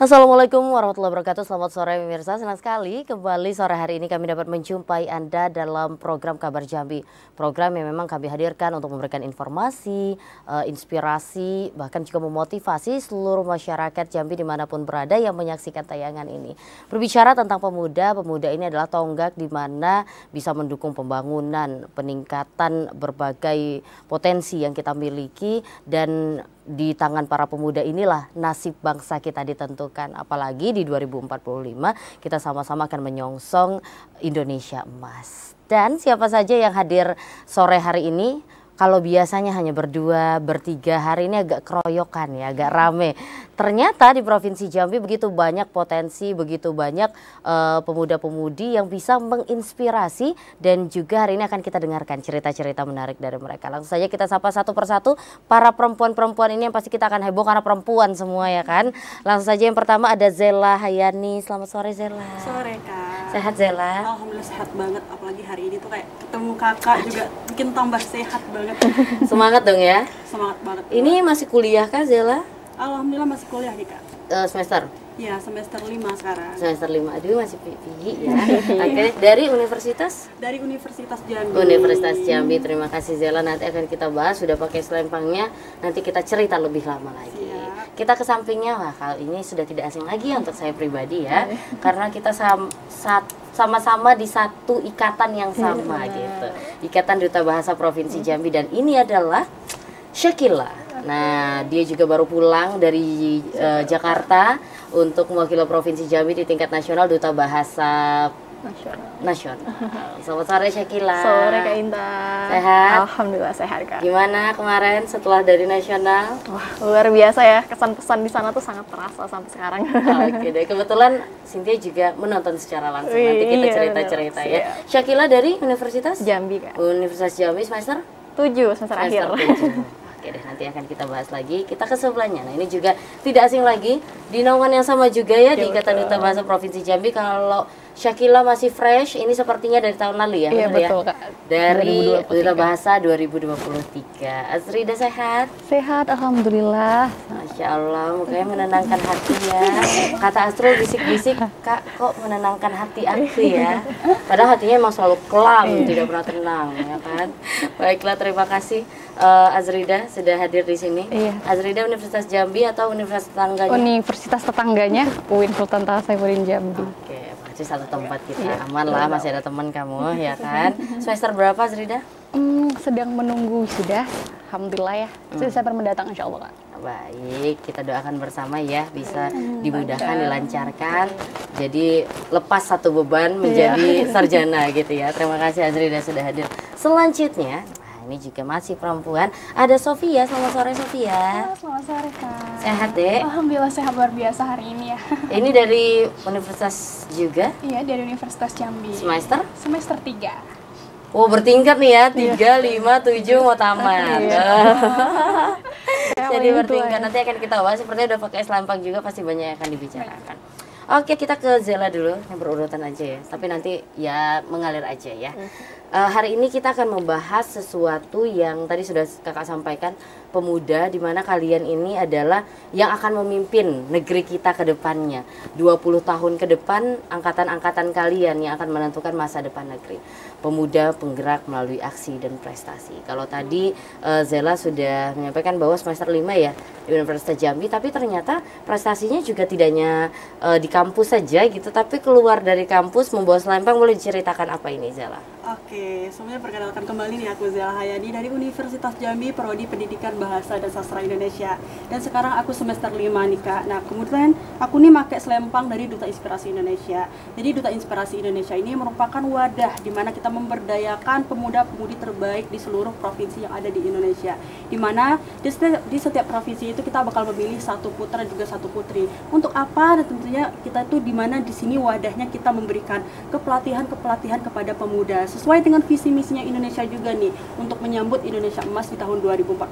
Assalamualaikum warahmatullahi wabarakatuh. Selamat sore pemirsa. Senang sekali kembali sore hari ini kami dapat menjumpai Anda dalam program Kabar Jambi. Program yang memang kami hadirkan untuk memberikan informasi, inspirasi, bahkan juga memotivasi seluruh masyarakat Jambi dimanapun berada yang menyaksikan tayangan ini. Berbicara tentang pemuda, pemuda ini adalah tonggak di mana bisa mendukung pembangunan, peningkatan berbagai potensi yang kita miliki, dan di tangan para pemuda inilah nasib bangsa kita ditentukan. Apalagi di 2045 kita sama-sama akan menyongsong Indonesia Emas. Dan siapa saja yang hadir sore hari ini? Kalau biasanya hanya berdua, bertiga, hari ini agak keroyokan ya, agak rame. Ternyata di Provinsi Jambi begitu banyak potensi, begitu banyak pemuda-pemudi yang bisa menginspirasi, dan juga hari ini akan kita dengarkan cerita-cerita menarik dari mereka. Langsung saja kita sapa satu persatu para perempuan-perempuan ini yang pasti kita akan heboh karena perempuan semua ya kan. Langsung saja yang pertama ada Zela Hayani. Selamat sore Zela. Sore Kak. Sehat Zela? Alhamdulillah sehat banget, apalagi hari ini tuh kayak ketemu kakak juga bikin tambah sehat banget. Semangat dong ya. Semangat banget. Ini masih kuliah kah Zela? Alhamdulillah masih kuliah nih Kak. Semester? Ya semester 5 sekarang. Semester 5, aduh masih tinggi ya. Oke, dari Universitas? Dari Universitas Jambi. Universitas Jambi, terima kasih Zela. Nanti akan kita bahas, sudah pakai selempangnya, nanti kita cerita lebih lama lagi. Siap. Kita ke sampingnya, wah kali ini sudah tidak asing lagi untuk saya pribadi ya. Karena kita sama-sama di satu ikatan yang sama gitu. Ikatan Duta Bahasa Provinsi Jambi, dan ini adalah Syakila. Nah, dia juga baru pulang dari Jakarta untuk mewakili Provinsi Jambi di tingkat nasional Duta Bahasa Nasional. Selamat sore Syakila. Sore Kak Intan. Sehat? Alhamdulillah sehat Kak. Gimana kemarin setelah dari nasional? Wah, luar biasa ya, kesan-pesan di sana tuh sangat terasa sampai sekarang. Oke deh, kebetulan Cynthia juga menonton secara langsung. Nanti kita Iya, cerita-cerita bener. ya. Syakila dari Universitas Jambi Kak. Universitas Jambi semester 7 semester akhir. 7. Oke deh, nanti akan kita bahas lagi. Kita ke sebelahnya. Nah, ini juga tidak asing lagi, di naungan yang sama juga ya, di Ikatan Duta Bahasa Provinsi Jambi. Kalau Syakila masih fresh, ini sepertinya dari tahun lalu ya? Iya betul ya? Kak. Dari 2023. Duta Bahasa 2023. Azrida sehat? Sehat Alhamdulillah. Masya Allah, mukanya menenangkan hati ya. Kata Astro bisik-bisik, Kak kok menenangkan hati aku ya. Padahal hatinya emang selalu kelam, tidak pernah tenang ya kan. Baiklah, terima kasih Azrida sudah hadir di sini. Iya. Azrida Universitas Jambi atau Universitas tetangganya? Universitas tetangganya UIN Sultan Tasaifuddin Jambi. Oke, pasti satu tempat kita. Aman lah, masih ada teman kamu ya kan. Semester berapa Azrida? Sedang menunggu sudah. Alhamdulillah ya. September mendatang insya Allah Kak. Baik, kita doakan bersama ya, bisa dimudahkan, dilancarkan, jadi lepas satu beban menjadi sarjana gitu ya. Terima kasih Azrida sudah hadir. Selanjutnya, nah ini juga masih perempuan, ada Sofia. Selamat sore Sofia. Selamat sore Kak. Sehat deh? Alhamdulillah sehat luar biasa hari ini ya. Ini dari universitas juga? Iya, dari Universitas Jambi. Semester? Semester 3. Oh, bertingkat nih ya, 3, 5, 7 mau tamat. Jadi bertingkat, nanti akan kita bahas. Sepertinya udah pakai selempang juga, pasti banyak yang akan dibicarakan. Oke, kita ke Zela dulu, yang berurutan aja ya. Tapi nanti ya mengalir aja ya. Hari ini kita akan membahas sesuatu yang tadi sudah kakak sampaikan, pemuda, di mana kalian ini adalah yang akan memimpin negeri kita ke depannya. 20 tahun ke depan, angkatan-angkatan kalian yang akan menentukan masa depan negeri. Pemuda penggerak melalui aksi dan prestasi. Kalau tadi Zela sudah menyampaikan bahwa semester 5 ya di Universitas Jambi, tapi ternyata prestasinya juga tidak hanya di kampus saja gitu, tapi keluar dari kampus membawa selempang. Boleh diceritakan apa ini Zela? Oke, semuanya perkenalkan kembali nih, aku Zela Hayani dari Universitas Jambi, Prodi Pendidikan Bahasa dan Sastra Indonesia. Dan sekarang aku semester 5 nih Kak. Nah, kemudian aku nih pakai selempang dari Duta Inspirasi Indonesia. Jadi Duta Inspirasi Indonesia ini merupakan wadah di mana kita memberdayakan pemuda-pemudi terbaik di seluruh provinsi yang ada di Indonesia. Di mana di setiap provinsi itu kita bakal memilih satu putra juga satu putri. Untuk apa? Dan tentunya kita tuh di mana di sini wadahnya kita memberikan kepelatihan kepada pemuda sesuai dengan visi misinya Indonesia juga nih untuk menyambut Indonesia Emas di tahun 2045.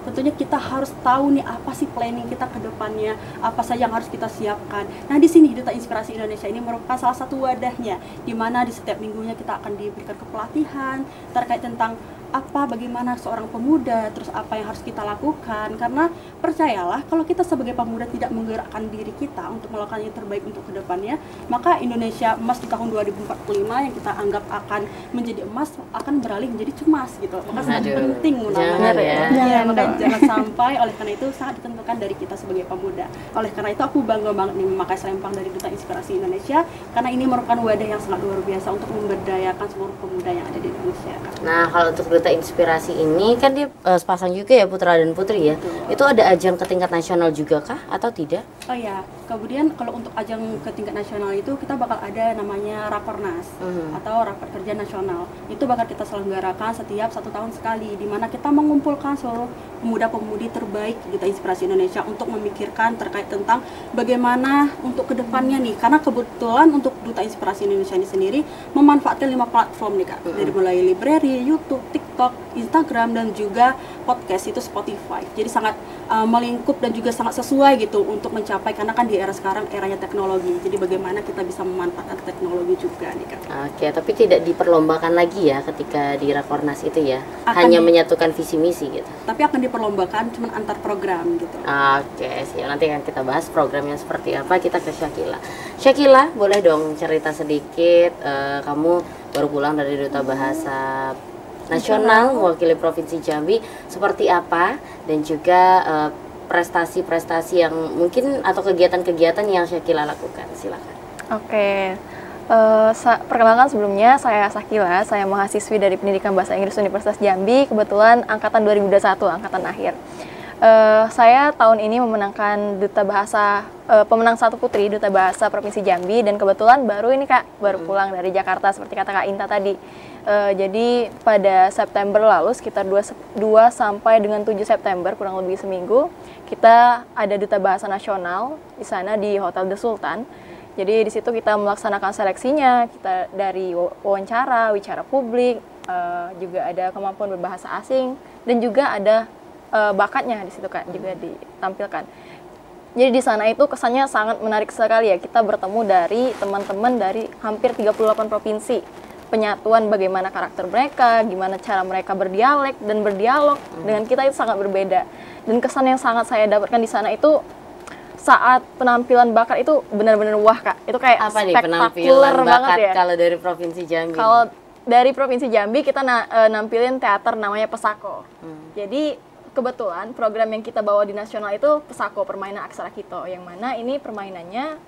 Tentunya kita harus tahu nih apa sih planning kita ke depannya, apa saja yang harus kita siapkan. Nah, di sini Duta Inspirasi Indonesia ini merupakan salah satu wadahnya di mana di setiap minggunya kita akan diberikan kepelatihan terkait tentang bagaimana seorang pemuda, terus apa yang harus kita lakukan. Karena percayalah, kalau kita sebagai pemuda tidak menggerakkan diri kita untuk melakukan yang terbaik untuk kedepannya, maka Indonesia emas di tahun 2045 yang kita anggap akan menjadi emas akan beralih menjadi cemas gitu. Maka sangat penting jangan ya. Maka jangan sampai. Oleh karena itu sangat ditentukan dari kita sebagai pemuda. Oleh karena itu aku bangga banget nih memakai selempang dari Duta Inspirasi Indonesia, karena ini merupakan wadah yang sangat luar biasa untuk memberdayakan seluruh pemuda yang ada di Indonesia. Nah, kalau untuk Duta Inspirasi ini kan dia sepasang juga ya, putra dan putri ya. Betul. Itu ada ajang ke tingkat nasional juga kah atau tidak? Oh ya, kemudian kalau untuk ajang ke tingkat nasional itu kita bakal ada namanya Rakornas atau Rapat Kerja Nasional. Itu bakal kita selenggarakan setiap 1 tahun sekali, di mana kita mengumpulkan seluruh pemuda-pemudi terbaik Duta Inspirasi Indonesia untuk memikirkan terkait tentang bagaimana untuk kedepannya nih. Karena kebetulan untuk Duta Inspirasi Indonesia ini sendiri memanfaatkan 5 platform nih Kak, dari mulai library, YouTube, TikTok, Instagram, dan juga podcast itu Spotify. Jadi sangat melingkup dan juga sangat sesuai gitu untuk mencapai, karena kan di era sekarang eranya teknologi. Jadi bagaimana kita bisa memanfaatkan teknologi juga nih Kak. Oke, tapi tidak diperlombakan lagi ya ketika di Rakornas itu ya. Hanya menyatukan visi misi gitu. Tapi akan diperlombakan cuman antar program gitu. Oke, siap. Nanti akan kita bahas programnya seperti apa. Kita ke Syakila. Syakila, boleh dong cerita sedikit. Kamu baru pulang dari Duta Bahasa Nasional mewakili Provinsi Jambi, seperti apa, dan juga prestasi-prestasi yang mungkin atau kegiatan-kegiatan yang Syakila lakukan. Silakan. Oke. Perkenalkan sebelumnya, saya Syakila, saya mahasiswi dari Pendidikan Bahasa Inggris Universitas Jambi, kebetulan angkatan 2021, angkatan akhir. Saya tahun ini memenangkan Duta Bahasa, pemenang 1 putri Duta Bahasa Provinsi Jambi, dan kebetulan baru ini Kak, baru pulang dari Jakarta seperti kata Kak Inta tadi. Jadi pada September lalu, sekitar 2 sampai dengan 7 September, kurang lebih seminggu, kita ada Duta Bahasa Nasional di sana di Hotel The Sultan. Jadi di situ kita melaksanakan seleksinya, kita dari wawancara, wicara publik, juga ada kemampuan berbahasa asing, dan juga ada bakatnya di situ Kak, juga ditampilkan. Jadi di sana itu kesannya sangat menarik sekali ya, kita bertemu dari teman-teman dari hampir 38 provinsi. Penyatuan bagaimana karakter mereka, gimana cara mereka berdialek dan berdialog dengan kita itu sangat berbeda. Dan kesan yang sangat saya dapatkan di sana itu saat penampilan bakat itu benar-benar wah Kak. Itu kayak apa nih penampilan bakat ya? Kalau dari Provinsi Jambi? Kalau dari Provinsi Jambi kita nampilin teater namanya Pesako. Jadi kebetulan program yang kita bawa di nasional itu Pesako, permainan aksara Kito, yang mana ini permainannya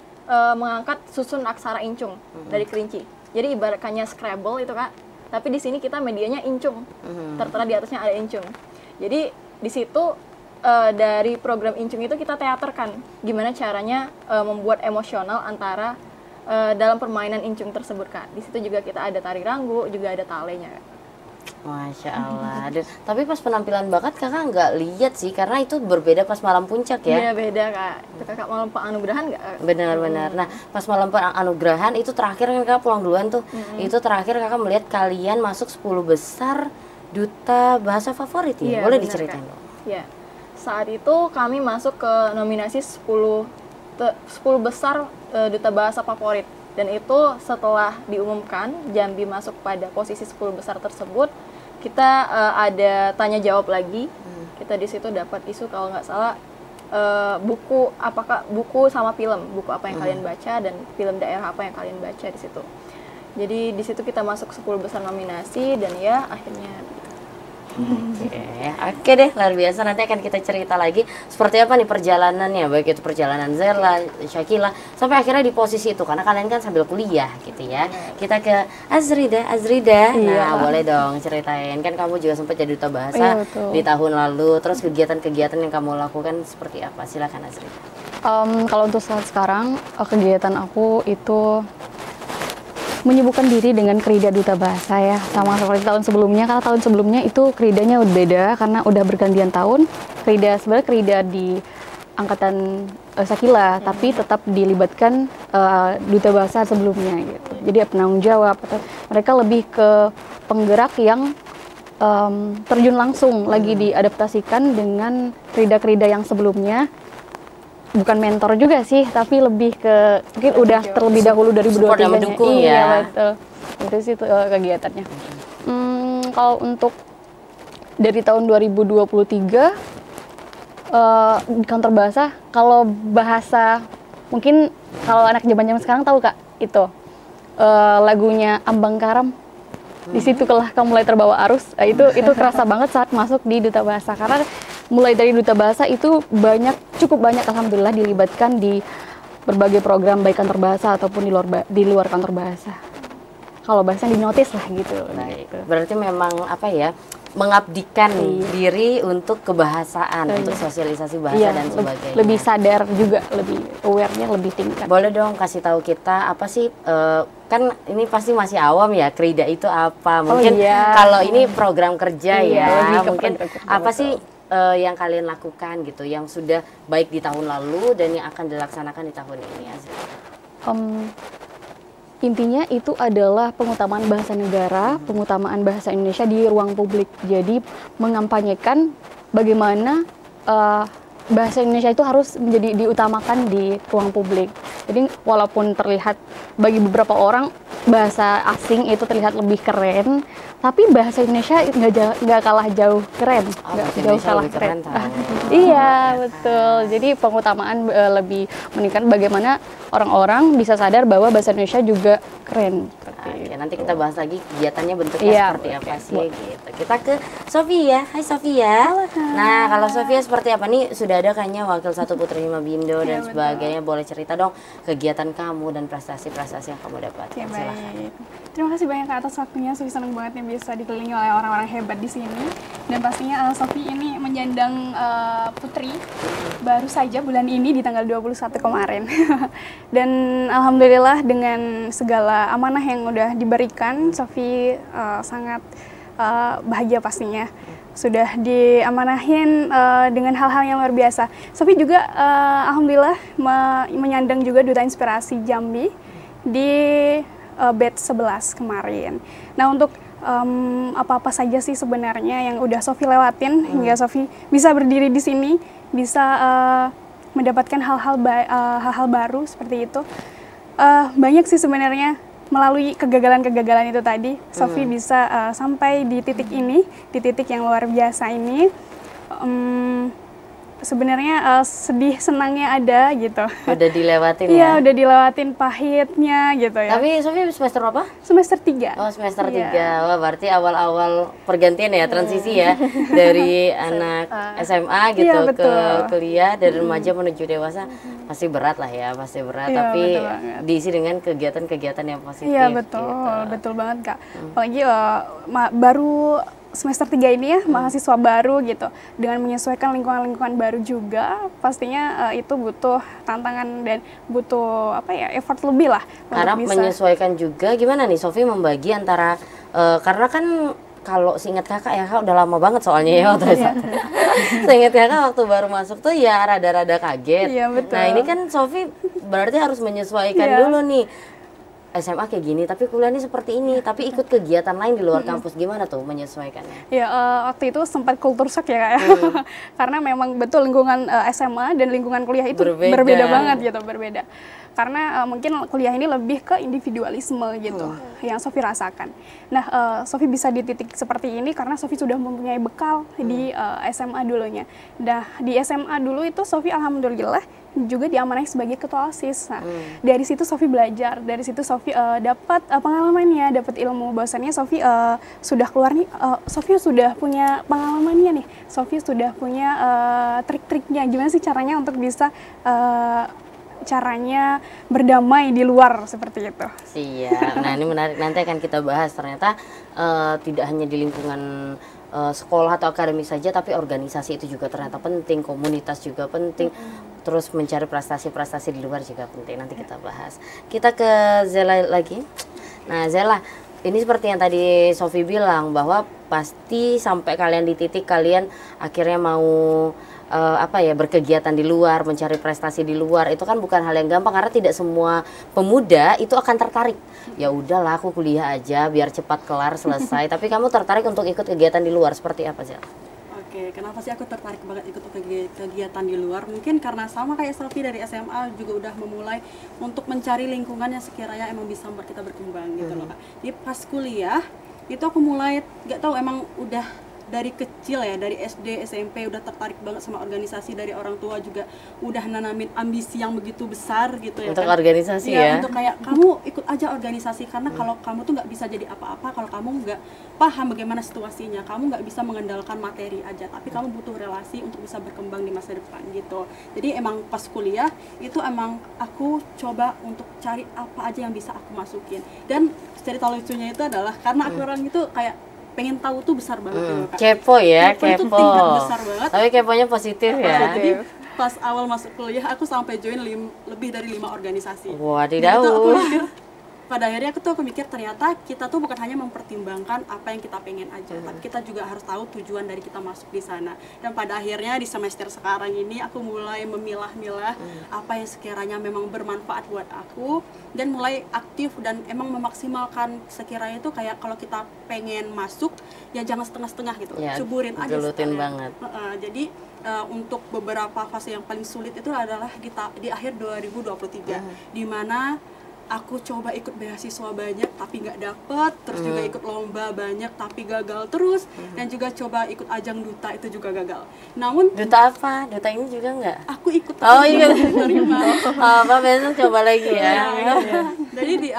mengangkat susun aksara incung dari Kerinci. Jadi ibaratkannya Scrabble itu Kak, tapi di sini kita medianya incung, tertera di atasnya ada incung. Jadi di situ dari program incung itu kita teaterkan gimana caranya membuat emosional antara dalam permainan incung tersebut Kak. Di situ juga kita ada tari ranggu, juga ada talenya Kak. Masya Allah. Tapi pas penampilan bakat kakak nggak lihat sih, karena itu berbeda pas malam puncak ya. Iya beda Kak. Itu Kakak malam penganugerahan nggak? Benar-benar. Nah pas malam penganugerahan itu terakhir kan kakak pulang duluan tuh. Itu terakhir kakak melihat kalian masuk 10 besar Duta Bahasa Favorit ya. Iya, Boleh benar, diceritain Kak. dong? Iya. Saat itu kami masuk ke nominasi 10 besar Duta Bahasa Favorit. Dan itu setelah diumumkan Jambi masuk pada posisi 10 besar tersebut, kita ada tanya jawab lagi. Kita di situ dapat isu kalau nggak salah buku, apakah buku sama film, buku apa yang kalian baca dan film daerah apa yang kalian baca di situ. Jadi di situ kita masuk 10 besar nominasi dan ya akhirnya. Oke deh, luar biasa. Nanti akan kita cerita lagi seperti apa nih perjalanannya, baik itu perjalanan Zerla, Syakila, sampai akhirnya di posisi itu, karena kalian kan sambil kuliah gitu ya. Kita ke Azrida. Nah boleh dong ceritain, kan kamu juga sempat jadi Duta Bahasa di tahun lalu, terus kegiatan-kegiatan yang kamu lakukan seperti apa? Silakan Azrida. Kalau untuk saat sekarang, kegiatan aku itu menyibukkan diri dengan Krida Duta Bahasa ya, sama seperti tahun sebelumnya. Karena tahun sebelumnya itu Kridanya udah beda karena udah bergantian tahun. Sebenarnya Krida di angkatan Syakila, tapi tetap dilibatkan Duta Bahasa sebelumnya gitu. Jadi penanggung jawab, mereka lebih ke penggerak yang terjun langsung lagi diadaptasikan dengan Krida-Krida yang sebelumnya. Bukan mentor juga sih, tapi lebih ke mungkin udah terlebih dahulu dari berdua support dan mendukung ya. Betul. Itu sih kegiatannya. Kalau untuk dari tahun 2023 di kantor bahasa, kalau bahasa mungkin kalau anak zaman sekarang tahu Kak, itu lagunya Ambang Karam. Di situ kelah kamu mulai terbawa arus. Itu kerasa banget saat masuk di Duta Bahasa, karena mulai dari Duta Bahasa itu cukup banyak alhamdulillah dilibatkan di berbagai program baik kantor bahasa ataupun di luar kantor bahasa. Kalau bahasa dinotis lah gitu. Baik. Berarti memang apa ya, mengabdikan diri untuk kebahasaan, untuk sosialisasi bahasa dan sebagainya. Lebih sadar juga, lebih aware-nya lebih tingkat. Boleh dong kasih tahu kita apa sih, kan ini pasti masih awam ya, Krida itu apa? Mungkin kalau ini program kerja ya, mungkin apa sih yang kalian lakukan gitu, yang sudah baik di tahun lalu dan yang akan dilaksanakan di tahun ini ya? Intinya itu adalah pengutamaan bahasa negara, pengutamaan bahasa Indonesia di ruang publik. Jadi mengampanyekan bagaimana bahasa Indonesia itu harus menjadi diutamakan di ruang publik. Jadi walaupun terlihat bagi beberapa orang bahasa asing itu terlihat lebih keren, tapi bahasa Indonesia nggak kalah jauh keren, nggak jauh kalah keren. Iya betul. Jadi pengutamaan lebih meningkat bagaimana orang-orang bisa sadar bahwa bahasa Indonesia juga keren. Oke, nanti kita bahas lagi kegiatannya bentuknya seperti apa sih gitu. Kita ke Sofia. Hai Sofia. Nah, kalau Sofia seperti apa nih? Sudah ada kayaknya Wakil 1 Putri Mabindo dan sebagainya. Boleh cerita dong kegiatan kamu dan prestasi-prestasi yang kamu dapat. Oke, baik. Terima kasih banyak Kak atas waktunya. Sofi senang banget yang bisa dikelilingi oleh orang-orang hebat di sini. Dan pastinya Sofi ini menyandang putri baru saja bulan ini di tanggal 21 kemarin. Dan alhamdulillah dengan segala amanah yang udah diberikan, Sofi sangat bahagia pastinya. Sudah diamanahin dengan hal-hal yang luar biasa. Sofi juga alhamdulillah menyandang juga Duta Inspirasi Jambi di batch 11 kemarin. Nah, untuk apa-apa saja sih sebenarnya yang udah Sofi lewatin hingga Sofi bisa berdiri di sini, bisa mendapatkan hal-hal baru seperti itu. Banyak sih sebenarnya. Melalui kegagalan-kegagalan itu tadi, Sofi bisa sampai di titik ini, di titik yang luar biasa ini. Sebenarnya sedih senangnya ada gitu. Udah dilewatin ya? Iya, udah dilewatin pahitnya gitu ya. Tapi Sofi semester apa? Semester 3. Oh, semester 3. Wah, berarti awal-awal pergantian ya, transisi ya. Dari anak SMA gitu ke kuliah, dari remaja menuju dewasa. Pasti berat lah ya, pasti berat. Tapi diisi dengan kegiatan-kegiatan yang positif. Iya, betul. Gitu. Betul banget, Kak. Apalagi baru semester 3 ini ya, mahasiswa baru gitu, dengan menyesuaikan lingkungan-lingkungan baru juga, pastinya itu butuh tantangan dan butuh effort lebih lah. Karena menyesuaikan juga, gimana nih Sofi membagi antara, karena kan kalau seingat kakak ya, kak udah lama banget soalnya ya waktu itu. Seingat kakak waktu baru masuk tuh ya rada-rada kaget. Iya, betul. Nah ini kan Sofi berarti harus menyesuaikan dulu nih. SMA kayak gini, tapi kuliah ini seperti ini, tapi ikut kegiatan lain di luar kampus, gimana tuh menyesuaikannya? Ya waktu itu sempat culture shock ya Kak ya, karena memang betul lingkungan SMA dan lingkungan kuliah itu berbeda banget gitu, berbeda. Karena mungkin kuliah ini lebih ke individualisme gitu, yang Sofi rasakan. Nah, Sofi bisa di titik seperti ini karena Sofi sudah mempunyai bekal di SMA dulunya. Nah, di SMA dulu itu Sofi alhamdulillah juga diamanahi sebagai ketua OSIS. Nah, dari situ Sofi belajar, dari situ Sofi dapat pengalamannya, dapat ilmu. Bahwasannya Sofi sudah keluar nih, Sofi sudah punya pengalamannya nih, Sofi sudah punya trik-triknya. Gimana sih caranya untuk bisa caranya berdamai di luar seperti itu. Siap. Nah ini menarik, nanti akan kita bahas. Ternyata tidak hanya di lingkungan sekolah atau akademik saja, tapi organisasi itu juga ternyata penting, komunitas juga penting, terus mencari prestasi-prestasi di luar juga penting. Nanti kita bahas. Kita ke Zela lagi. Nah Zela, ini seperti yang tadi Sofi bilang bahwa pasti sampai kalian di titik kalian akhirnya mau berkegiatan di luar, mencari prestasi di luar, itu kan bukan hal yang gampang karena tidak semua pemuda itu akan tertarik. Ya udahlah aku kuliah aja biar cepat kelar selesai. Tapi kamu tertarik untuk ikut kegiatan di luar seperti apa sih? Oke, kenapa sih aku tertarik banget ikut kegiatan di luar? Mungkin karena sama kayak Sofi dari SMA juga udah memulai untuk mencari lingkungan yang sekiranya emang bisa membuat kita berkembang gitu loh Kak. Jadi pas kuliah itu aku mulai nggak tahu emang udah dari kecil ya, dari SD, SMP udah tertarik banget sama organisasi, dari orang tua juga udah nanamin ambisi yang begitu besar gitu ya untuk kan. organisasi Ya, ya. untuk kayak kamu ikut aja organisasi, karena kalau kamu tuh nggak bisa jadi apa-apa kalau kamu nggak paham bagaimana situasinya, kamu nggak bisa mengandalkan materi aja, tapi kamu butuh relasi untuk bisa berkembang di masa depan gitu. Jadi emang pas kuliah itu emang aku coba untuk cari apa aja yang bisa aku masukin, dan cerita lucunya itu adalah karena aku orang itu kayak pengen tahu tuh besar banget gitu, Kak. Kepo ya, Kepo itu kepo. tingkat besar banget. Tapi keponya positif ya. Jadi pas awal masuk kuliah aku sampai join lebih dari 5 organisasi. Wadidaw. Jadi tuh aku mikir, pada akhirnya aku mikir ternyata kita tuh bukan hanya mempertimbangkan apa yang kita pengen aja, tapi kita juga harus tahu tujuan dari kita masuk di sana. Dan pada akhirnya di semester sekarang ini aku mulai memilah-milah apa yang sekiranya memang bermanfaat buat aku, dan mulai aktif dan emang memaksimalkan sekiranya itu kayak kalau kita pengen masuk ya jangan setengah-setengah gitu, Ya, cuburin aja gelutin sekalian. banget. Jadi untuk beberapa fase yang paling sulit itu adalah di akhir 2023, di mana aku coba ikut beasiswa banyak tapi nggak dapet, terus juga ikut lomba banyak tapi gagal terus, dan juga coba ikut ajang duta itu juga gagal. Namun Duta apa? Duta ini juga enggak? aku ikut Oh iya. terima. Apa besok coba lagi ya. Jadi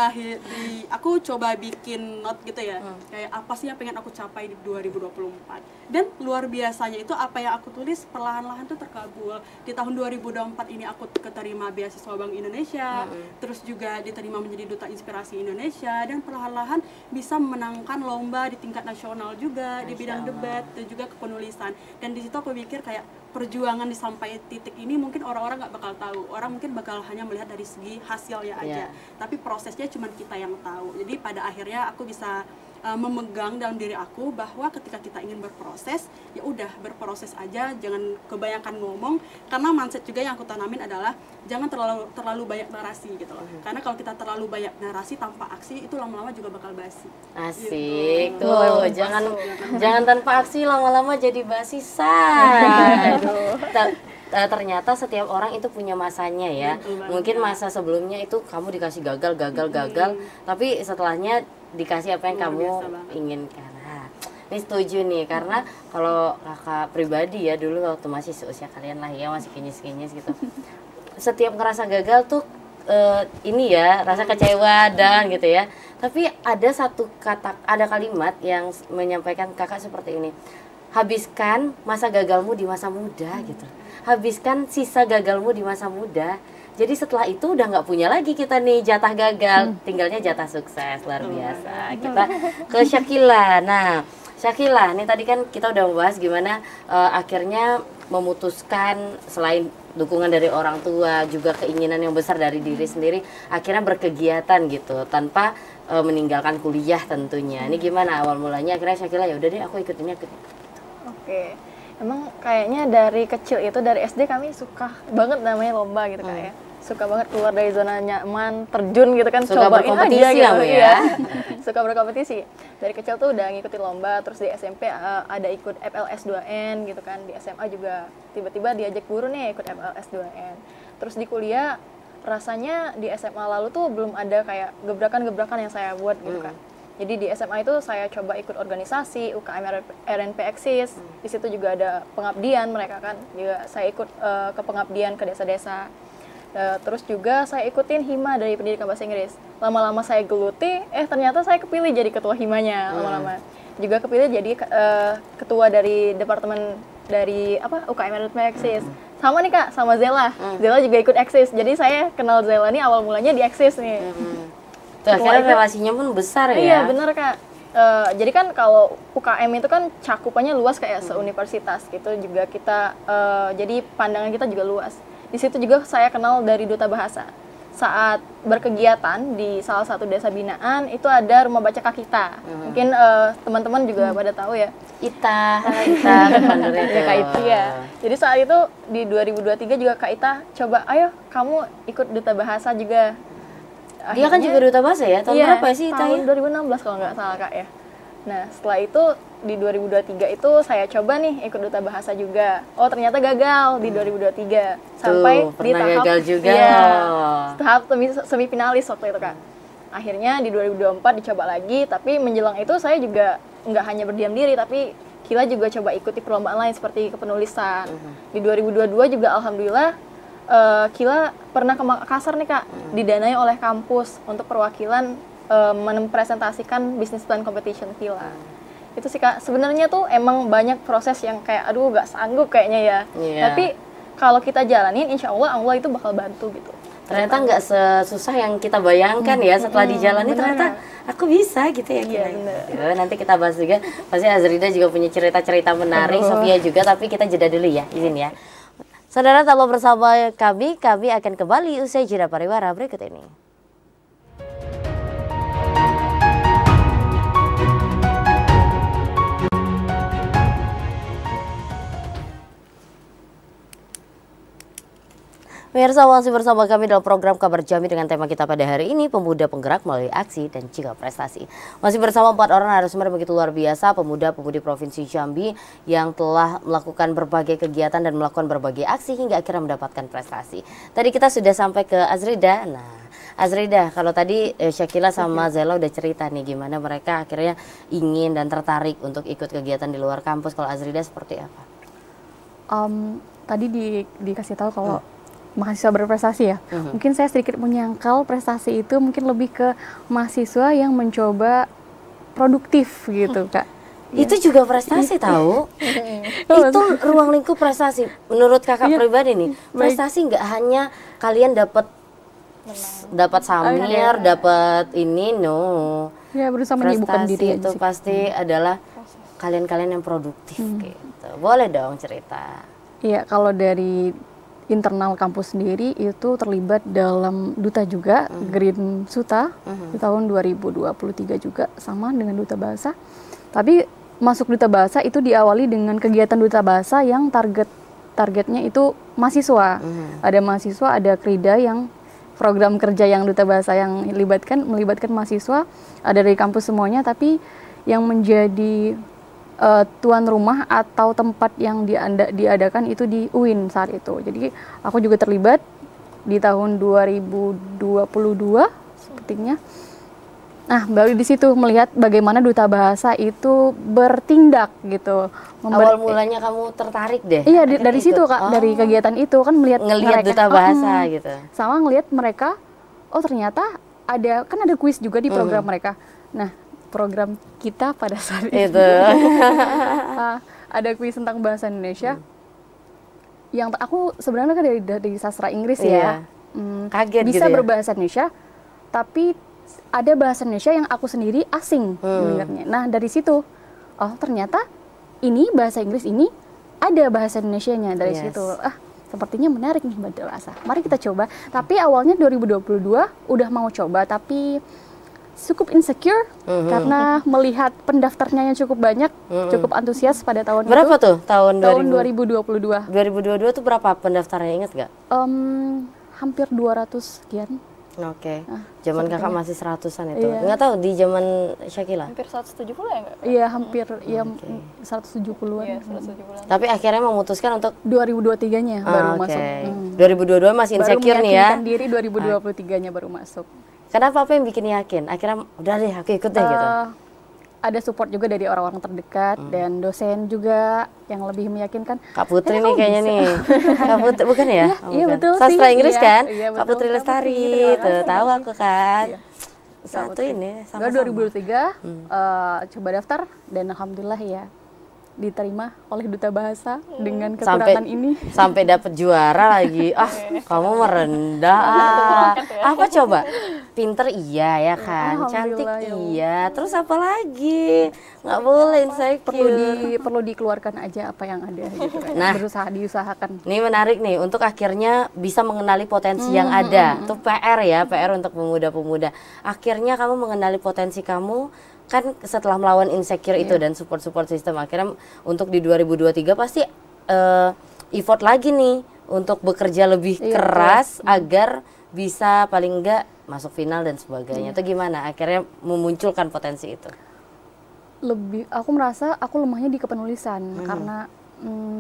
aku coba bikin note gitu ya, kayak apa sih yang pengen aku capai di 2024, dan luar biasanya itu apa yang aku tulis perlahan-lahan tuh terkabul. Di tahun 2024 ini aku keterima beasiswa Bank Indonesia, terus juga diterima menjadi Duta Inspirasi Indonesia, dan perlahan-lahan bisa memenangkan lomba di tingkat nasional juga di bidang debat dan juga kepenulisan. Dan di situ aku pikir kayak perjuangan di sampai titik ini mungkin orang-orang nggak bakal tahu, orang mungkin bakal hanya melihat dari segi hasilnya aja, tapi prosesnya cuma kita yang tahu. Jadi pada akhirnya aku bisa memegang dalam diri aku bahwa ketika kita ingin berproses, ya udah berproses aja, jangan kebanyakan ngomong. Karena mindset juga yang aku tanamin adalah jangan terlalu banyak narasi gitu loh. Karena kalau kita terlalu banyak narasi tanpa aksi, itu lama-lama juga bakal basi. Asik Gitu. tuh, jangan tanpa aksi lama-lama jadi basi say. Ternyata setiap orang itu punya masanya ya. Mungkin masa sebelumnya itu kamu dikasih gagal, tapi setelahnya dikasih apa yang kamu inginkan. Nah, ini setuju nih, karena kalau kakak pribadi ya, dulu waktu masih seusia kalian lah ya, masih kinyis-kinyis gitu. Setiap ngerasa gagal tuh ini ya, rasa kecewa dan gitu ya. Tapi ada kalimat yang menyampaikan kakak seperti ini. Habiskan masa gagalmu di masa muda gitu. Habiskan sisa gagalmu di masa muda. Jadi setelah itu udah nggak punya lagi kita nih jatah gagal, tinggalnya jatah sukses. Luar biasa. Kita ke Syakila. Nah, Syakila, nih tadi kan kita udah membahas gimana akhirnya memutuskan selain dukungan dari orang tua, juga keinginan yang besar dari diri sendiri, akhirnya berkegiatan gitu tanpa meninggalkan kuliah tentunya. Ini gimana awal mulanya? Akhirnya Syakila ya udah deh aku ikutinnya. Oke. Emang kayaknya dari kecil itu, dari SD kami suka banget namanya lomba gitu kayak. Suka banget keluar dari zona nyaman, terjun gitu kan, suka cobain berkompetisi aja gitu ya. Suka berkompetisi. Dari kecil tuh udah ngikutin lomba, terus di SMP ada ikut FLS 2N gitu kan. Di SMA juga tiba-tiba diajak guru nih ikut FLS 2N. Terus di kuliah rasanya di SMA lalu tuh belum ada kayak gebrakan-gebrakan yang saya buat gitu kan. Jadi di SMA itu saya coba ikut organisasi UKM RNP Eksis. Di situ juga ada pengabdian mereka kan. Juga saya ikut ke pengabdian ke desa-desa. Terus juga saya ikutin hima dari pendidikan bahasa Inggris. Lama-lama saya geluti, ternyata saya kepilih jadi ketua himanya lama-lama. Juga kepilih jadi ketua dari departemen dari UKM RNP Eksis. Sama nih Kak, sama Zela. Zela juga ikut Eksis. Jadi saya kenal Zela nih awal mulanya di Eksis nih. Tuh, akhirnya relasinya pun besar ya. Iya bener Kak. Jadi kan kalau UKM itu kan cakupannya luas kayak seuniversitas gitu, juga kita jadi pandangan kita juga luas. Di situ juga saya kenal dari Duta Bahasa. Saat berkegiatan di salah satu desa binaan itu ada rumah baca Kak Ita. Mungkin teman-teman juga pada tahu ya. Ita kan founder itu. Ya, Kak Ita ya. Jadi saat itu di 2023 juga Kak Ita coba, ayo kamu ikut Duta Bahasa juga. Dia kan juga Duta Bahasa ya? Tahun berapa sih Ita? Tahun 2016 kalau nggak salah Kak ya. Nah setelah itu di 2023 itu saya coba nih ikut Duta Bahasa juga. Oh ternyata gagal di 2023. Sampai di tahap gagal juga. Ya, tahap semifinalis waktu itu Kak. Akhirnya di 2024 dicoba lagi, tapi menjelang itu saya juga nggak hanya berdiam diri, tapi Kila juga coba ikuti perlombaan lain seperti kepenulisan. Di 2022 juga alhamdulillah Kila pernah ke Makassar nih Kak, didanai oleh kampus untuk perwakilan mempresentasikan business plan competition Kila. Itu sih Kak, sebenarnya tuh emang banyak proses yang kayak aduh gak sanggup kayaknya ya. Tapi kalau kita jalanin insya Allah itu bakal bantu gitu. Ternyata nggak sesusah yang kita bayangkan ya, setelah dijalani ternyata aku bisa gitu ya. Nanti kita bahas juga, pasti Azrida juga punya cerita-cerita menarik, Sofia juga, tapi kita jeda dulu ya, izin ya. Saudara, tetaplah bersama kami akan kembali usai jeda pariwara berikut ini. Pemirsa, masih bersama kami dalam program Kabar Jambi dengan tema kita pada hari ini, pemuda penggerak melalui aksi dan juga prestasi. Masih bersama 4 orang narasumber begitu luar biasa, pemuda-pemudi Provinsi Jambi yang telah melakukan berbagai kegiatan dan melakukan berbagai aksi hingga akhirnya mendapatkan prestasi. Tadi kita sudah sampai ke Azrida. Nah, Azrida, kalau tadi Syakila sama Zela udah cerita nih gimana mereka akhirnya ingin dan tertarik untuk ikut kegiatan di luar kampus. Kalau Azrida seperti apa? Tadi dikasih tahu kalau mahasiswa berprestasi ya. Mungkin saya sedikit menyangkal prestasi itu mungkin lebih ke mahasiswa yang mencoba produktif gitu Kak. Itu juga prestasi tahu. Itu ruang lingkup prestasi. Menurut kakak pribadi nih, prestasi nggak hanya kalian dapat samir, dapat ini, no. Ya, berusaha menyibukkan diri itu pasti adalah kalian-kalian yang produktif gitu. Boleh dong cerita. Iya, kalau dari internal kampus sendiri itu terlibat dalam duta juga, Green Suta di tahun 2023 juga sama dengan duta bahasa. Tapi masuk duta bahasa itu diawali dengan kegiatan duta bahasa yang targetnya itu mahasiswa. Ada mahasiswa, ada krida yang program kerja yang duta bahasa yang melibatkan mahasiswa, ada dari kampus semuanya, tapi yang menjadi tuan rumah atau tempat yang diadakan itu di UIN saat itu. Jadi aku juga terlibat di tahun 2022 sepertinya. Nah, baru di situ melihat bagaimana duta bahasa itu bertindak gitu. Awal mulanya kamu tertarik deh? Iya, dari situ Kak, dari kegiatan itu kan ngelihat duta bahasa gitu. Sama ngelihat mereka, oh ternyata ada kuis juga di program mereka. Nah, program kita pada saat itu ada kuis tentang bahasa Indonesia yang aku sebenarnya kan dari sastra Inggris ya, kaget bisa gitu ya? Berbahasa Indonesia, tapi ada bahasa Indonesia yang aku sendiri asing mendengarnya. Nah dari situ, oh ternyata ini bahasa Inggris ini ada bahasa Indonesianya dari situ. Sepertinya menarik nih bahasa. Mari kita coba. Tapi awalnya 2022 udah mau coba, tapi cukup insecure karena melihat pendaftarnya yang cukup banyak, cukup antusias pada tahun berapa itu. tuh tahun 2022? 2022 tuh berapa pendaftarnya, ingat gak? Hampir 200 sekian. Oke. Zaman kakak masih 100-an itu. Nggak tahu di zaman Syakila. Hampir 170 ya enggak? Iya, hampir 170-an. Iya, 170-an. Tapi akhirnya memutuskan untuk 2023-nya baru masuk. 2022 masih insecure nih ya. Baru meyakinkan diri 2023-nya baru masuk. Kenapa, apa yang bikin yakin? Akhirnya udah deh aku ikut deh gitu. Ada support juga dari orang-orang terdekat dan dosen juga yang lebih meyakinkan. Kak Putri nih kayaknya nih. Kak Putri bukan ya? Iya betul sih. Sastra Inggris kan? Iya, Kak Putri Lestari. Tuh, tahu aku kan. Satu ini sama-sama. 2023 coba daftar dan alhamdulillah ya diterima oleh duta bahasa dengan kekurangan ini. Sampai dapat juara lagi. Kamu merendah. Apa coba? Pinter iya ya kan, cantik iya. Terus apa lagi? Nggak boleh insecure. Perlu dikeluarkan aja apa yang ada gitu kan. Nah, diusahakan. Ini menarik nih untuk akhirnya bisa mengenali potensi yang ada. Itu PR ya, PR untuk pemuda-pemuda. Akhirnya kamu mengenali potensi kamu. Kan setelah melawan insecure itu dan support system, akhirnya untuk di 2023 pasti effort lagi nih untuk bekerja lebih keras agar bisa paling enggak masuk final dan sebagainya. Itu gimana akhirnya memunculkan potensi itu? Aku merasa aku lemahnya di kepenulisan karena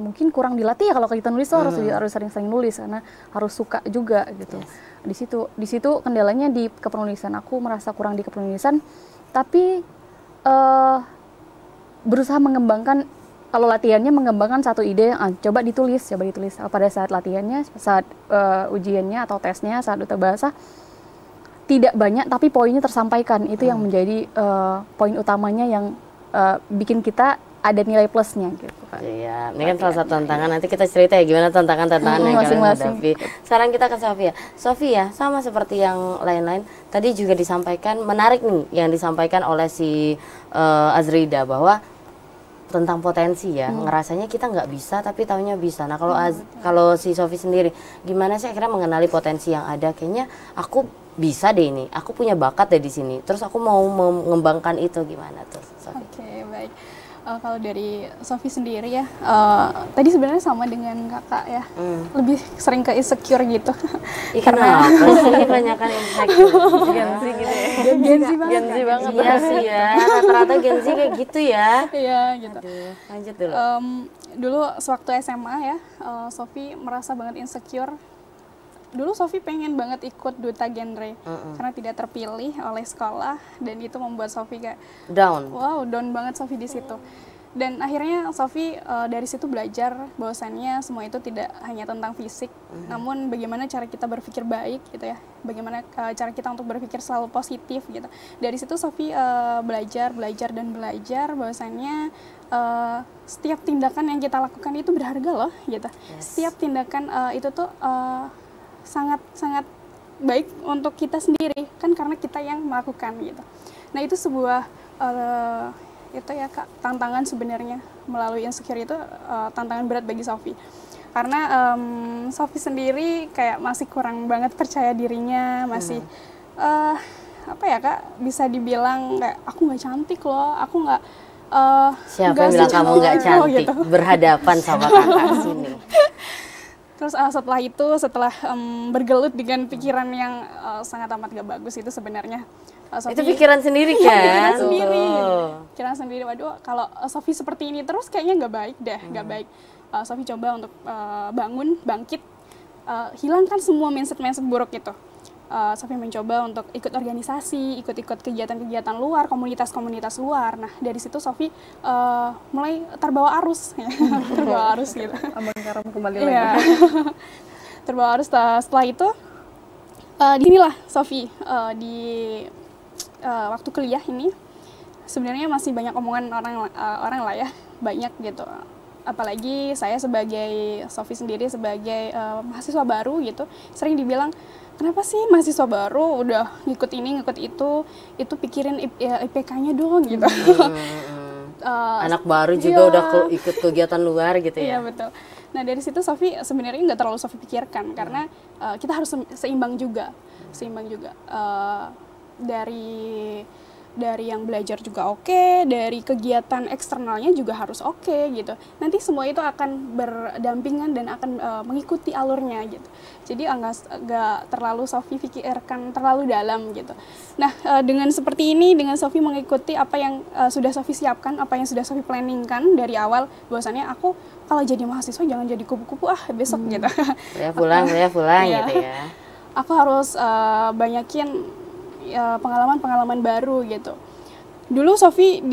mungkin kurang dilatih ya. Kalau kita nulis tuh harus sering-sering nulis karena harus suka juga gitu. Di situ kendalanya di kepenulisan. Aku merasa kurang di kepenulisan, tapi berusaha mengembangkan kalau latihannya mengembangkan satu ide, coba ditulis. Pada saat latihannya, saat ujiannya atau tesnya, saat duta bahasa, tidak banyak tapi poinnya tersampaikan. Itu yang menjadi poin utamanya yang bikin kita ada nilai plusnya gitu kan. Iya, ini kan salah satu tantangan. Nanti kita cerita ya gimana tantangan-tantangan yang kalian hadapi. Sekarang kita ke Sofia. Sofia, sama seperti yang lain-lain, tadi juga disampaikan, menarik nih yang disampaikan oleh si Azrida bahwa tentang potensi ya, ngerasanya kita nggak bisa tapi taunya bisa. Nah kalau si Sofi sendiri, gimana sih akhirnya mengenali potensi yang ada? Kayaknya aku bisa deh ini, aku punya bakat deh di sini. Terus aku mau mengembangkan itu, gimana tuh, Sofi? Oke, baik. Kalau dari Sofi sendiri ya, tadi sebenarnya sama dengan kakak ya, lebih sering ke insecure gitu. Karena ini banyakan insecure, Genzi gitu ya. Genzi banget. Genzi banget. Iya sih ya, rata-rata Genzi kayak gitu ya. Iya gitu. Aduh, lanjut dulu. Dulu sewaktu SMA ya, Sofi merasa banget insecure. Dulu Sofi pengen banget ikut duta genre karena tidak terpilih oleh sekolah, dan itu membuat Sofi kayak Down. wow, down banget Sofi di situ. Dan akhirnya Sofi dari situ belajar bahwasannya semua itu tidak hanya tentang fisik, namun bagaimana cara kita berpikir baik gitu ya, bagaimana cara kita untuk berpikir selalu positif gitu. Dari situ Sofi belajar bahwasannya setiap tindakan yang kita lakukan itu berharga loh gitu. Setiap tindakan itu tuh sangat baik untuk kita sendiri kan, karena kita yang melakukan gitu. Nah itu sebuah itu ya Kak, tantangan sebenarnya melalui insecure itu, tantangan berat bagi Sofi karena Sofi sendiri kayak masih kurang banget percaya dirinya, masih apa ya Kak, bisa dibilang kayak aku nggak cantik loh, aku nggak Siapa yang bilang kamu nggak cantik? gitu. Berhadapan sama kakak sini. Terus setelah bergelut dengan pikiran yang sangat amat gak bagus itu sebenarnya Sofi, Itu pikiran sendiri kan? pikiran sendiri. Waduh, kalau Sofi seperti ini terus kayaknya nggak baik deh, nggak baik. Sofi coba untuk bangkit, hilangkan semua mindset buruk itu. Sofi mencoba untuk ikut organisasi, ikut kegiatan-kegiatan luar, komunitas-komunitas luar. Nah dari situ Sofi mulai terbawa arus, terbawa arus gitu. Abang Karam kembali Iya. lagi. Terbawa arus. Setelah itu disinilah Sofi di waktu kuliah ini sebenarnya masih banyak omongan orang lah ya, banyak gitu. Apalagi saya sebagai Sofi sendiri sebagai mahasiswa baru gitu, sering dibilang kenapa sih mahasiswa baru udah ngikut ini ngikut itu pikirin IPK-nya dong gitu. Anak baru juga udah ikut kegiatan luar gitu ya. Iya betul. Nah dari situ Sofi sebenarnya nggak terlalu Sofi pikirkan karena kita harus seimbang juga. Dari yang belajar juga oke, dari kegiatan eksternalnya juga harus oke gitu. Nanti semua itu akan berdampingan dan akan mengikuti alurnya gitu. Jadi nggak terlalu Sofi pikirkan terlalu dalam gitu. Nah dengan seperti ini, dengan Sofi mengikuti apa yang sudah Sofi siapkan, apa yang sudah Sofi planningkan dari awal, bahwasannya aku kalau jadi mahasiswa jangan jadi kupu-kupu besok gitu. Ya pulang Iya. gitu ya. Aku harus banyakin pengalaman-pengalaman baru gitu. Dulu Sofi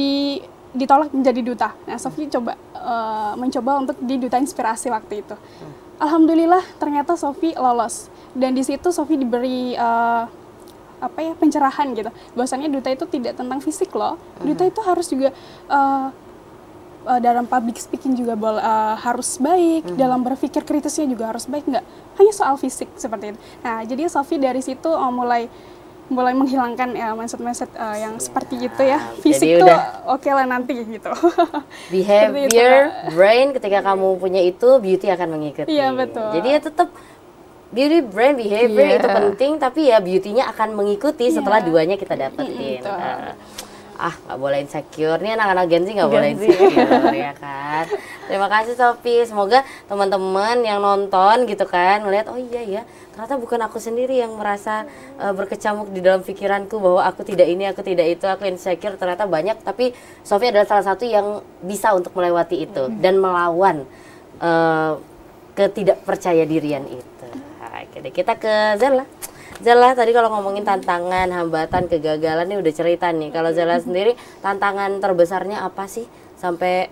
ditolak menjadi duta. Nah, Sofi mencoba untuk di duta inspirasi waktu itu. Alhamdulillah ternyata Sofi lolos. Dan di situ Sofi diberi pencerahan gitu. Bahwasannya duta itu tidak tentang fisik loh. Duta itu harus juga dalam public speaking juga harus baik, dalam berpikir kritisnya juga harus baik, nggak hanya soal fisik seperti itu. Nah, jadi Sofi dari situ mulai menghilangkan mindset yang seperti itu ya. Fisik tuh oke lah nanti gitu. Behavior, brain, ketika kamu punya itu, beauty akan mengikuti. Iya betul. Jadi ya tetap beauty, brain, behavior itu penting, tapi ya beauty-nya akan mengikuti setelah duanya kita dapetin. Nggak boleh insecure, nih anak-anak Gen Z nggak boleh insecure ya kan. Terima kasih Sofi, semoga teman-teman yang nonton gitu kan melihat oh iya ya ternyata bukan aku sendiri yang merasa berkecamuk di dalam pikiranku bahwa aku tidak ini, aku tidak itu, aku insecure, ternyata banyak. Tapi Sofi adalah salah satu yang bisa untuk melewati itu dan melawan ketidakpercaya dirian itu. Oke deh, kita ke Zella. Zella tadi kalau ngomongin tantangan, hambatan, kegagalan nih udah cerita nih. Kalau Zella sendiri tantangan terbesarnya apa sih sampai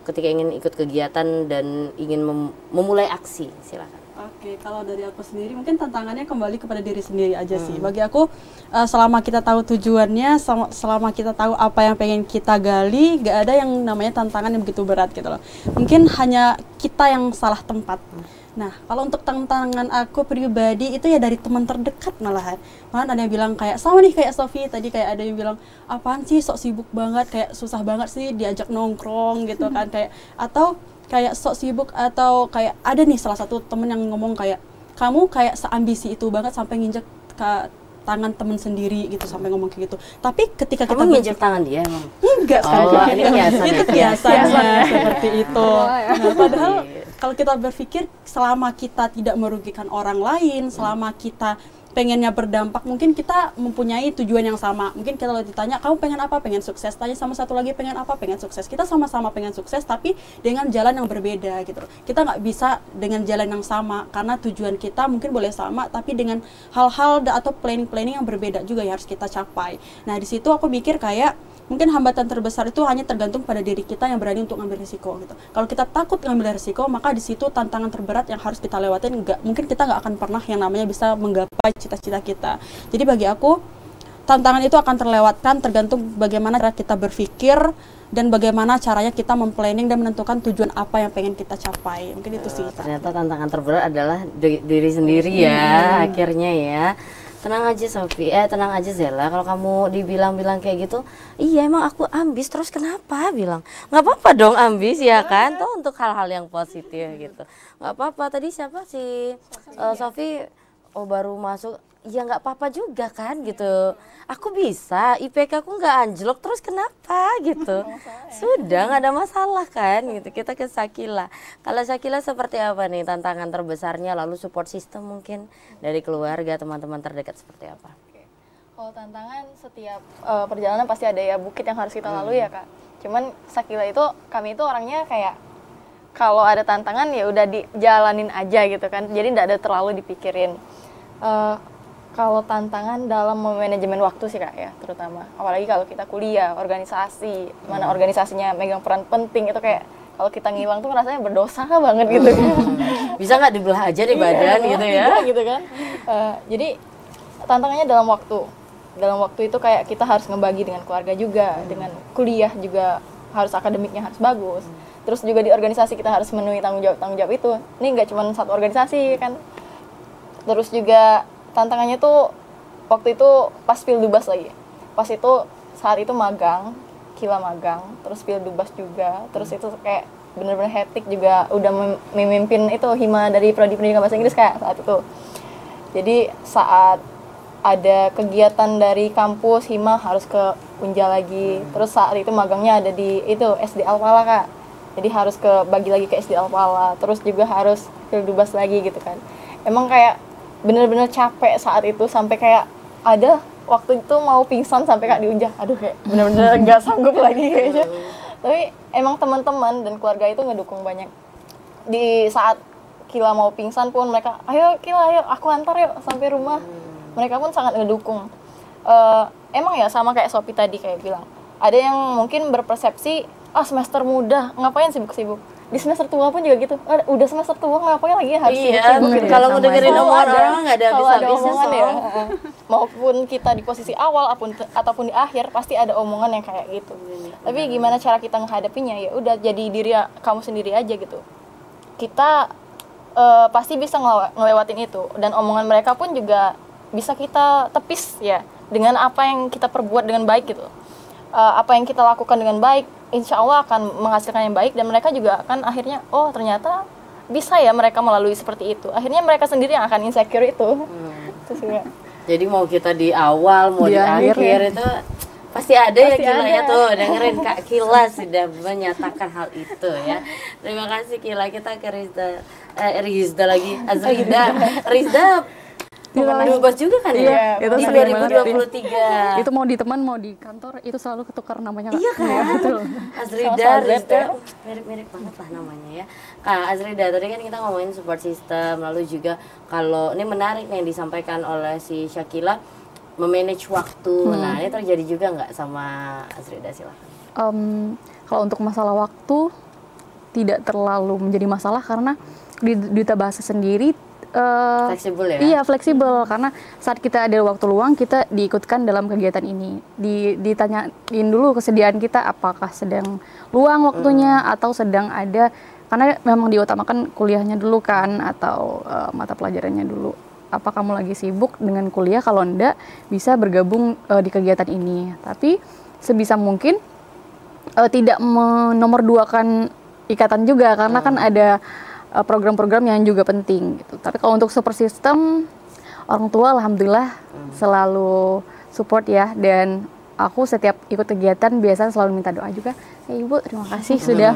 ketika ingin ikut kegiatan dan ingin memulai aksi? Silakan. Oke, kalau dari aku sendiri mungkin tantangannya kembali kepada diri sendiri aja sih. Bagi aku selama kita tahu tujuannya, selama kita tahu apa yang pengen kita gali, gak ada yang namanya tantangan yang begitu berat gitu loh. Mungkin hanya kita yang salah tempat. Nah, kalau untuk tantangan aku pribadi itu ya dari teman terdekat malahan. Malahan ada yang bilang kayak sama nih kayak Sofi tadi, kayak ada yang bilang apaan sih sok sibuk banget, kayak susah banget sih diajak nongkrong gitu kan, kayak atau kayak sok sibuk, atau kayak ada nih salah satu temen yang ngomong kayak kamu kayak seambisi itu banget sampai nginjek ke tangan temen sendiri gitu, sampai ngomong kayak gitu. Tapi ketika kita nginjek tangan dia emang? Enggak, ini kiasan. Itu kiasannya seperti itu. Nah, padahal kalau kita berpikir selama kita tidak merugikan orang lain, selama kita pengennya berdampak, mungkin kita mempunyai tujuan yang sama. Mungkin kita kalau ditanya, kamu pengen apa? Pengen sukses. Tanya sama satu lagi, pengen apa? Pengen sukses. Kita sama-sama pengen sukses, tapi dengan jalan yang berbeda gitu. Kita nggak bisa dengan jalan yang sama, karena tujuan kita mungkin boleh sama, tapi dengan hal-hal atau planning-planning yang berbeda juga yang harus kita capai. Nah, di situ aku mikir kayak, mungkin hambatan terbesar itu hanya tergantung pada diri kita yang berani untuk ngambil risiko gitu. Kalau kita takut ngambil risiko, maka di situ tantangan terberat yang harus kita lewatin, mungkin kita nggak akan pernah yang namanya bisa menggapai cita-cita kita. Jadi bagi aku, tantangan itu akan terlewatkan tergantung bagaimana cara kita berpikir dan bagaimana caranya kita memplanning dan menentukan tujuan apa yang pengen kita capai. Mungkin itu sih. Ternyata tantangan terberat adalah diri sendiri ya, akhirnya ya. Tenang aja Sofi, tenang aja Zela, kalau kamu dibilang-bilang kayak gitu, iya emang aku ambis, terus kenapa bilang? Nggak apa-apa dong ambis ya kan, tuh untuk hal-hal yang positif gitu. Nggak apa-apa, tadi siapa sih Sofi baru masuk, ya nggak apa-apa juga kan gitu. Aku bisa, IPK aku nggak anjlok, terus kenapa gitu. Sudah nggak ada masalah kan gitu, kita ke Syakila. Kalau Syakila seperti apa nih tantangan terbesarnya, lalu support system mungkin dari keluarga, teman-teman terdekat seperti apa? Kalau tantangan setiap perjalanan pasti ada ya bukit yang harus kita lalui ya Kak. Cuman Syakila itu, kami itu orangnya kayak kalau ada tantangan ya udah dijalanin aja gitu kan. Jadi nggak ada terlalu dipikirin. Kalau tantangan dalam manajemen waktu sih Kak ya, terutama apalagi kalau kita kuliah, organisasi, mana organisasinya megang peran penting, itu kayak kalau kita ngilang tuh rasanya berdosa banget gitu kan. Bisa nggak dibelah aja di badan gitu ya? Gitu kan. Jadi tantangannya dalam waktu itu kayak kita harus ngebagi dengan keluarga juga, dengan kuliah juga harus akademiknya harus bagus. Terus juga di organisasi kita harus memenuhi tanggung jawab itu. Ini nggak cuma satu organisasi kan. Terus juga tantangannya tuh waktu itu pas Pildubas lagi. Pas itu saat itu magang, Kila magang, terus Pildubas juga. Terus itu kayak bener-bener hektik juga, udah memimpin itu hima dari prodi pendidikan bahasa Inggris kayak saat itu. Jadi saat ada kegiatan dari kampus hima harus ke Unja lagi. Terus saat itu magangnya ada di itu SD Alpala Kak. Jadi harus bagi lagi ke SD Alpala. Terus juga harus Pildubas lagi gitu kan. Emang kayak bener-bener capek saat itu, sampai kayak ada waktu itu mau pingsan sampai Kak diunjah, aduh kayak bener-bener nggak sanggup lagi kayaknya. Tapi emang teman-teman dan keluarga itu ngedukung banyak. Di saat Kila mau pingsan pun mereka, ayo Kila, ayo aku antar yuk sampai rumah. Mereka pun sangat ngedukung. Emang ya sama kayak Sophie tadi kayak bilang, ada yang mungkin berpersepsi, semester muda ngapain sibuk-sibuk. Di semester tua pun juga gitu, udah semester tua ngapain lagi harus sibuk gitu. Kalau ngedengerin omongan orang nggak ada habis-habisnya ya. Maupun kita di posisi awal ataupun di akhir pasti ada omongan yang kayak gitu. Tapi gimana cara kita menghadapinya, ya udah jadi diri kamu sendiri aja gitu. Kita pasti bisa ngelewatin itu, dan omongan mereka pun juga bisa kita tepis ya dengan apa yang kita perbuat dengan baik gitu. Apa yang kita lakukan dengan baik, insya Allah akan menghasilkan yang baik, dan mereka juga akan akhirnya, oh ternyata bisa ya mereka melalui seperti itu. Akhirnya mereka sendiri yang akan insecure itu. Jadi mau kita di awal, mau di akhir itu pasti ada ya Kila ya, tuh dengerin Kak Kila sudah menyatakan hal itu ya. Terima kasih Kila. Kita ke Rizda lagi, Rizda Pildubas juga kan ya? Itu di 2023. Itu mau di teman, mau di kantor, itu selalu ketukar namanya. Iya kan? Betul. Rizda, mirip-mirip banget lah namanya ya. Kak Azrida, tadi kan kita ngomongin support system, lalu juga kalau ini menarik nih yang disampaikan oleh si Syakila, memanage waktu. Nah, ini terjadi juga nggak sama Azrida, silakan. Kalau untuk masalah waktu tidak terlalu menjadi masalah karena di Duta Bahasa sendiri fleksibel ya? Iya, fleksibel karena saat kita ada waktu luang kita diikutkan dalam kegiatan ini. Ditanyain dulu kesediaan kita apakah sedang luang waktunya atau sedang ada, karena memang diutamakan kuliahnya dulu kan atau mata pelajarannya dulu. Apa kamu lagi sibuk dengan kuliah? Kalau enggak bisa bergabung di kegiatan ini. Tapi sebisa mungkin tidak menomorduakan ikatan juga karena kan ada program-program yang juga penting gitu. Tapi kalau untuk support system, orang tua alhamdulillah selalu support ya, dan aku setiap ikut kegiatan biasanya selalu minta doa juga. Ya, Ibu terima kasih sudah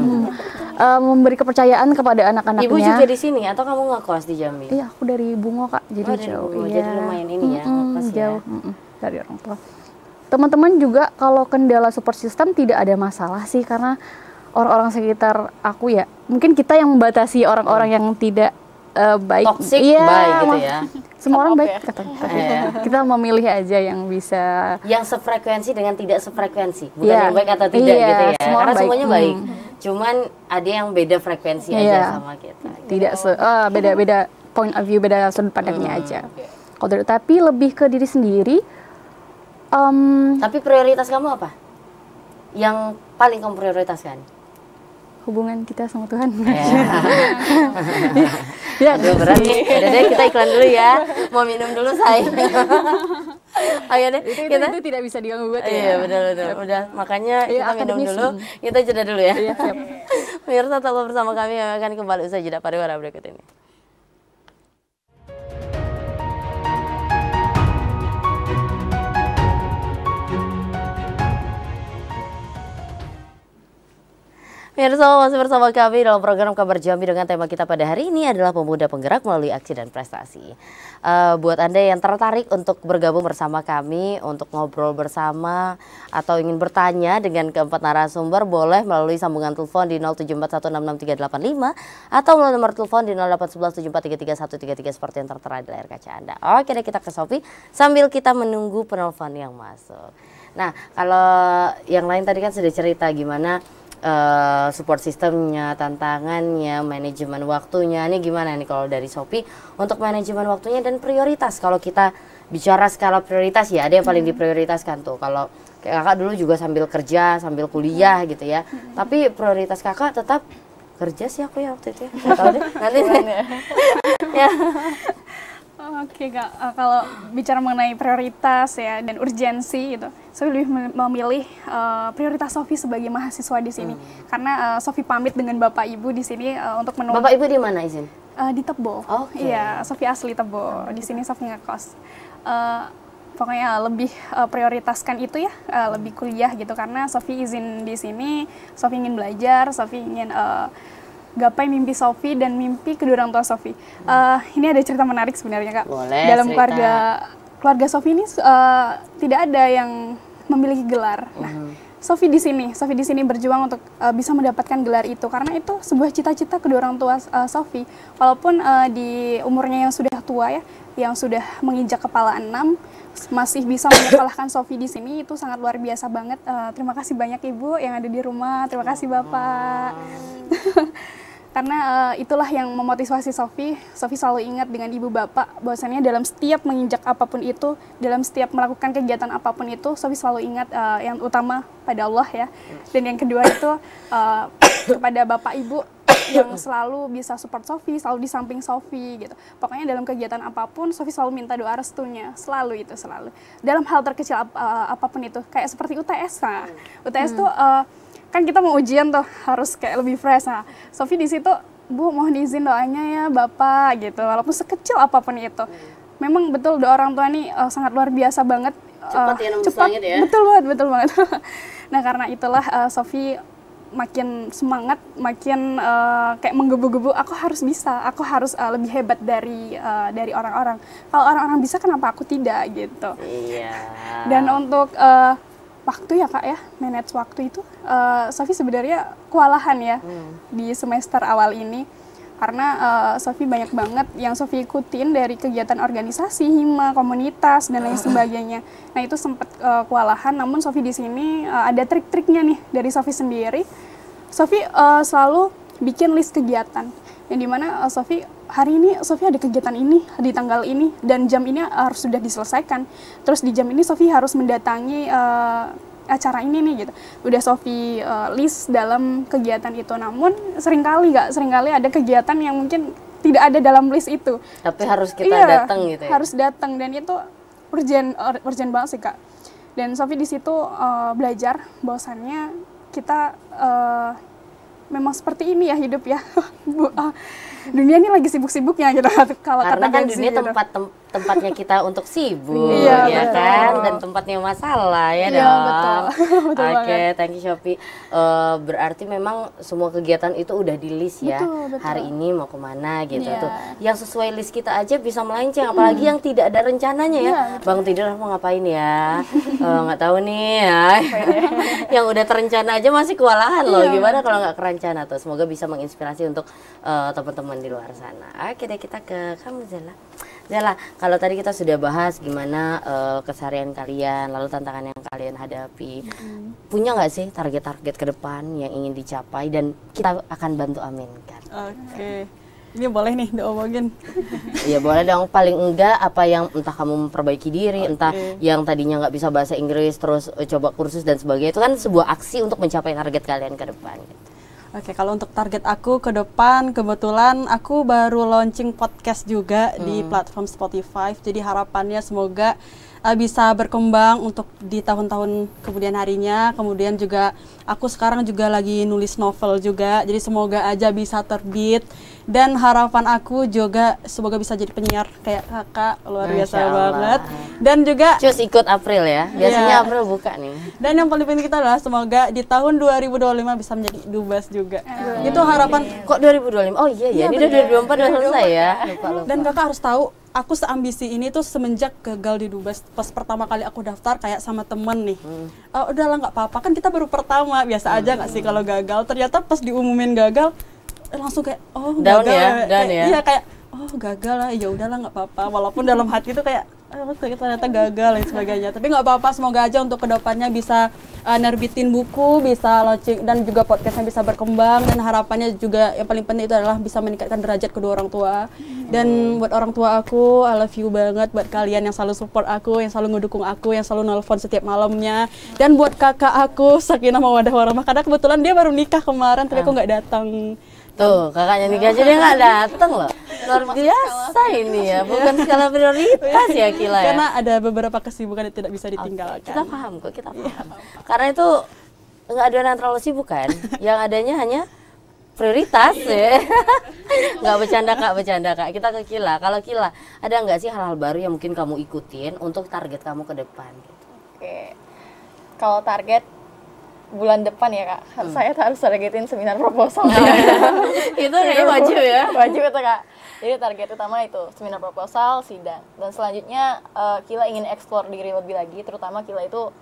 memberi kepercayaan kepada anak-anaknya. Ibu juga di sini atau kamu ngekos di Jambi? Iya, aku dari Bungo Kak, jadi dari jauh. Bungo, Iya. jadi lumayan ini ya, ngekos ya. Jauh dari orang tua. Teman-teman juga kalau kendala support system tidak ada masalah sih, karena orang-orang sekitar aku ya, mungkin kita yang membatasi orang-orang yang tidak baik, Toxic, iya, baik gitu ya. Semua orang baik katanya. Kita memilih aja yang bisa, Yang sefrekuensi dengan tidak sefrekuensi, bukan Iya. yang baik atau tidak Iya, gitu ya. semua Karena baik. semuanya baik. Cuman ada yang beda frekuensi aja Iya. sama kita. tidak beda-beda point of view, beda sudut pandangnya aja. Tapi lebih ke diri sendiri. Tapi prioritas kamu apa? Yang paling kamu prioritaskan? Hubungan kita sama Tuhan. Ya, aduh berat nih. Udah deh, kita iklan dulu ya. Mau minum dulu say. Ayo deh, kita. Itu tidak bisa diganggu gugat Iya benar. Udah, makanya Iya, kita minum akademis. dulu. Kita jeda dulu ya. Iya, siap. Pemirsa, tetap bersama kami yang akan kembali usai jeda pariwara berikut ini. Pemirsa, masih bersama kami dalam program Kabar Jambi dengan tema kita pada hari ini adalah pemuda penggerak melalui aksi dan prestasi. Buat Anda yang tertarik untuk bergabung bersama kami, untuk ngobrol bersama atau ingin bertanya dengan keempat narasumber, boleh melalui sambungan telepon di 0741663385 atau melalui nomor telepon di 081174333133 seperti yang tertera di layar kaca Anda. Oke deh, kita ke Sophie sambil kita menunggu penelpon yang masuk. Nah, kalau yang lain tadi kan sudah cerita gimana support sistemnya, tantangannya, manajemen waktunya. Ini gimana nih kalau dari Sophie untuk manajemen waktunya dan prioritas? Kalau kita bicara skala prioritas ya ada yang paling diprioritaskan tuh. Kalau kayak kakak dulu juga sambil kerja, sambil kuliah gitu ya. Tapi prioritas kakak tetap kerja sih aku ya waktu itu ya. Nggak tahu deh, nanti ya. Oke Kak, kalau bicara mengenai prioritas ya dan urgensi gitu, saya lebih memilih prioritas Sophie sebagai mahasiswa di sini, karena Sophie pamit dengan Bapak Ibu di sini untuk menunggu. Bapak Ibu di mana izin? Di Tebo. Oke. Iya, Sophie asli Tebo. Di sini Sophie ngekos. Pokoknya lebih prioritaskan itu ya, lebih kuliah gitu, karena Sophie izin di sini, Sophie ingin belajar, Sophie ingin gapai mimpi Sophie dan mimpi kedua orang tua Sophie. Ini ada cerita menarik sebenarnya Kak. Boleh, dalam cerita. keluarga Sophie ini tidak ada yang memiliki gelar. Nah, Sophie di sini berjuang untuk bisa mendapatkan gelar itu, karena itu sebuah cita-cita kedua orang tua Sophie. Walaupun di umurnya yang sudah tua ya, yang sudah menginjak kepala 6, masih bisa menyekolahkan Sophie di sini, itu sangat luar biasa banget. Terima kasih banyak Ibu yang ada di rumah, terima kasih Bapak. Karena itulah yang memotivasi Sophie. Sophie selalu ingat dengan ibu bapak bahwasannya dalam setiap menginjak apapun itu, dalam setiap melakukan kegiatan apapun itu, Sophie selalu ingat yang utama pada Allah ya. Dan yang kedua itu kepada bapak ibu yang selalu bisa support Sophie, selalu di samping Sophie gitu. Pokoknya dalam kegiatan apapun, Sophie selalu minta doa restunya, selalu itu selalu. Dalam hal terkecil apapun itu, kayak seperti UTS. Nah, UTS tuh kan kita mau ujian tuh harus kayak lebih fresh. Nah, Sophie di situ, Bu mohon izin doanya ya Bapak gitu, walaupun sekecil apapun itu. Memang betul doa orang tua nih sangat luar biasa banget. Cepat ya nembus langit ya. Betul banget. Nah karena itulah Sophie makin semangat, makin kayak menggebu-gebu. Aku harus bisa, aku harus lebih hebat dari orang-orang. Kalau orang-orang bisa, kenapa aku tidak gitu? Iya. Dan untuk waktu ya Kak ya, manage waktu itu Sophie sebenarnya kewalahan ya di semester awal ini. karena Sofi banyak banget yang Sofi ikutin dari kegiatan organisasi, hima, komunitas dan lain sebagainya. Nah itu sempat kewalahan, namun Sofi di sini ada trik-triknya nih dari Sofi sendiri. Sofi selalu bikin list kegiatan, yang dimana Sofi hari ini Sofi ada kegiatan ini di tanggal ini dan jam ini harus sudah diselesaikan. Terus di jam ini Sofi harus mendatangi acara ini nih gitu. Udah Sofi list dalam kegiatan itu. Namun seringkali ada kegiatan yang mungkin tidak ada dalam list itu. Tapi harus kita datang gitu ya. Harus datang dan itu urgent banget sih Kak. Dan Sofi di situ belajar bahwasannya kita memang seperti ini ya hidup ya. Dunia ini lagi sibuk-sibuknya gitu. Kalau karena kata kan Gen Z dunia gitu. tempatnya kita untuk sibuk, Iya, ya betul. kan, dan tempatnya masalah ya Iya, dong. betul. Betul Oke, banget. thank you Shopee. Berarti memang semua kegiatan itu udah di list ya. Betul. Hari ini mau kemana gitu Iya. tuh. Yang sesuai list kita aja bisa melenceng, apalagi yang tidak ada rencananya ya. Iya, Bang tidur mau ngapain ya? Nggak tahu nih ya. Yang udah terencana aja masih kewalahan loh. Iya. Gimana kalau nggak kerencana tuh? Semoga bisa menginspirasi untuk teman-teman di luar sana. Oke deh, kita ke kamu Zela. Zela, kalau tadi kita sudah bahas gimana keseharian kalian, lalu tantangan yang kalian hadapi. Punya nggak sih target-target ke depan yang ingin dicapai dan kita akan bantu aminkan? Oke. Ini boleh nih diomongin. Iya boleh dong, paling enggak apa yang entah kamu memperbaiki diri, entah yang tadinya nggak bisa bahasa Inggris terus coba kursus dan sebagainya, itu kan sebuah aksi untuk mencapai target kalian ke depan gitu. Oke, kalau untuk target aku ke depan, kebetulan aku baru launching podcast juga di platform Spotify. Jadi harapannya semoga bisa berkembang untuk di tahun-tahun kemudian harinya. Kemudian juga aku sekarang juga lagi nulis novel juga. Jadi semoga aja bisa terbit. Dan harapan aku juga semoga bisa jadi penyiar kayak kakak, luar biasa Masya Allah. banget. Dan juga Cus ikut April ya, biasanya Iya. April buka nih. dan yang paling penting kita adalah semoga di tahun 2025 bisa menjadi dubes juga. Itu harapan. Kok 2025? Oh iya ya, ini udah 2024 udah selesai ya. Lupa. Dan kakak harus tahu, aku seambisi ini tuh semenjak gagal di Dubes. Pas pertama kali aku daftar kayak sama temen nih. Udahlah nggak apa-apa, kan kita baru pertama, biasa aja nggak sih kalau gagal. Ternyata pas diumumin gagal, langsung kayak oh Down gagal. ya, down Kayak, ya. Iya kayak oh gagal lah, ya udahlah nggak apa-apa. Walaupun dalam hati itu kayak ternyata gagal dan sebagainya. Tapi nggak apa-apa, semoga aja untuk kedepannya bisa nerbitin buku, bisa launching dan juga podcastnya bisa berkembang, dan harapannya juga yang paling penting itu adalah bisa meningkatkan derajat kedua orang tua. Dan buat orang tua aku, I love you banget. Buat kalian yang selalu support aku, yang selalu ngedukung aku, yang selalu nelpon setiap malamnya. Dan buat kakak aku, Sakinah Mawaddah Warahmah, karena kebetulan dia baru nikah kemarin, tapi aku nggak datang. Tuh, kakaknya nikah aja dia nggak datang loh. Luar biasa ini ya, bukan skala prioritas ya Kila ya. Karena ada beberapa kesibukan yang tidak bisa ditinggalkan. Kita paham kok, kita paham. Karena itu nggak ada yang terlalu sibuk kan, yang adanya hanya prioritas ya. Nggak bercanda kak. Kita ke Kila. Kalau Kila, ada nggak sih hal-hal baru yang mungkin kamu ikutin untuk target kamu ke depan? Gitu? Oke. Kalau target bulan depan ya kak, saya harus targetin seminar proposal. Itu kayaknya wajib ya. Wajib itu kak. Jadi target utama itu seminar proposal, sidang, dan selanjutnya Kila ingin explore diri lebih lagi. Terutama Kila itu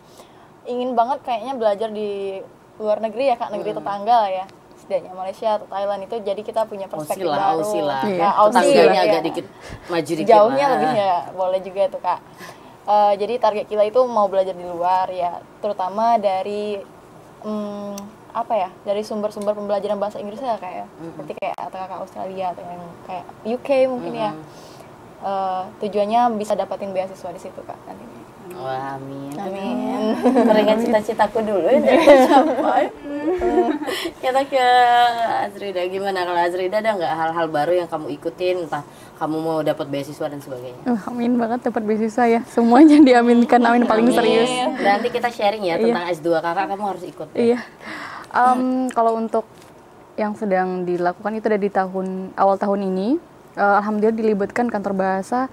ingin banget kayaknya belajar di luar negeri ya kak, negeri tetangga lah ya. Setidaknya Malaysia atau Thailand itu, jadi kita punya perspektif baru. Aussie lah. Ya, Aussie, Tetangganya ya. agak dikit maju dikit Jauhnya lah. lebih ya, boleh juga itu kak. Jadi target Kila itu mau belajar di luar ya, terutama dari apa ya, dari sumber-sumber pembelajaran bahasa Inggris ya kayak seperti kayak atau Australia atau yang kayak UK mungkin ya. Tujuannya bisa dapatin beasiswa di situ kak nantinya. Wah, amin. Amin. Keringat cita-citaku dulu ya sampai. Kita ke Azrida, gimana kalau Azrida ada nggak hal-hal baru yang kamu ikutin, entah kamu mau dapat beasiswa dan sebagainya? Amin banget dapat beasiswa ya. Semuanya diaminkan, amin paling serius. Nanti kita sharing ya tentang S2 kakak, kamu harus ikut. Iya. Kalau untuk yang sedang dilakukan itu dari awal tahun ini, alhamdulillah dilibatkan kantor bahasa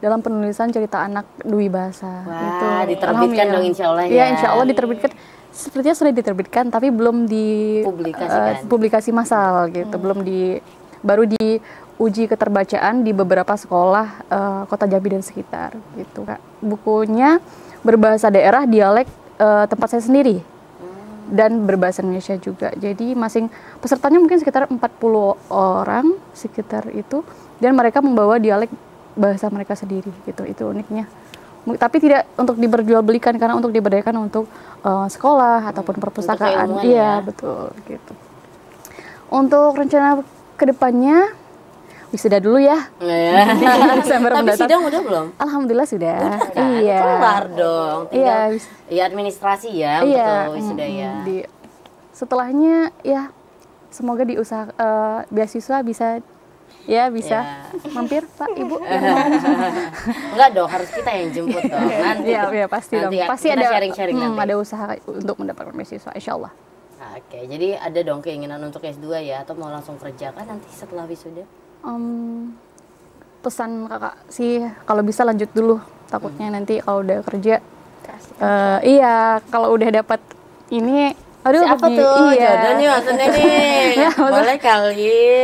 dalam penulisan cerita anak Dwi Bahasa. Wah, diterbitkan alhamdulillah. dong insya Allah ya. Iya, insya Allah diterbitkan. Sepertinya sudah diterbitkan, tapi belum Publikasikan. publikasi massal gitu, baru diuji keterbacaan di beberapa sekolah Kota Jambi dan sekitar gitu Kak. Bukunya berbahasa daerah dialek tempat saya sendiri. dan berbahasa Indonesia juga. Jadi pesertanya mungkin sekitar 40 orang sekitar itu, dan mereka membawa dialek bahasa mereka sendiri gitu. Itu uniknya. Tapi tidak untuk diperjualbelikan, karena untuk diberdayakan untuk sekolah ataupun perpustakaan. Iya, betul gitu. Untuk rencana kedepannya wisuda dulu ya. Tapi sidang udah belum? Alhamdulillah sudah. Udah kan? Iya. Kelar dong. Tinggal Iya. Administrasi ya untuk wisuda ya. Setelahnya ya semoga di beasiswa bisa mampir Pak Ibu. Enggak dong, harus kita yang jemput dong. Nanti. Iya pasti dong. Pasti kita ada sharing-sharing nanti. Ada usaha untuk mendapatkan beasiswa, insyaallah. Oke, jadi ada dong keinginan untuk S2 ya, atau mau langsung kerja kan nanti setelah wisuda? Pesan kakak sih kalau bisa lanjut dulu, takutnya nanti kalau udah kerja kalau udah dapat ini siapa tuh jodoh nih maksudnya nih boleh kali.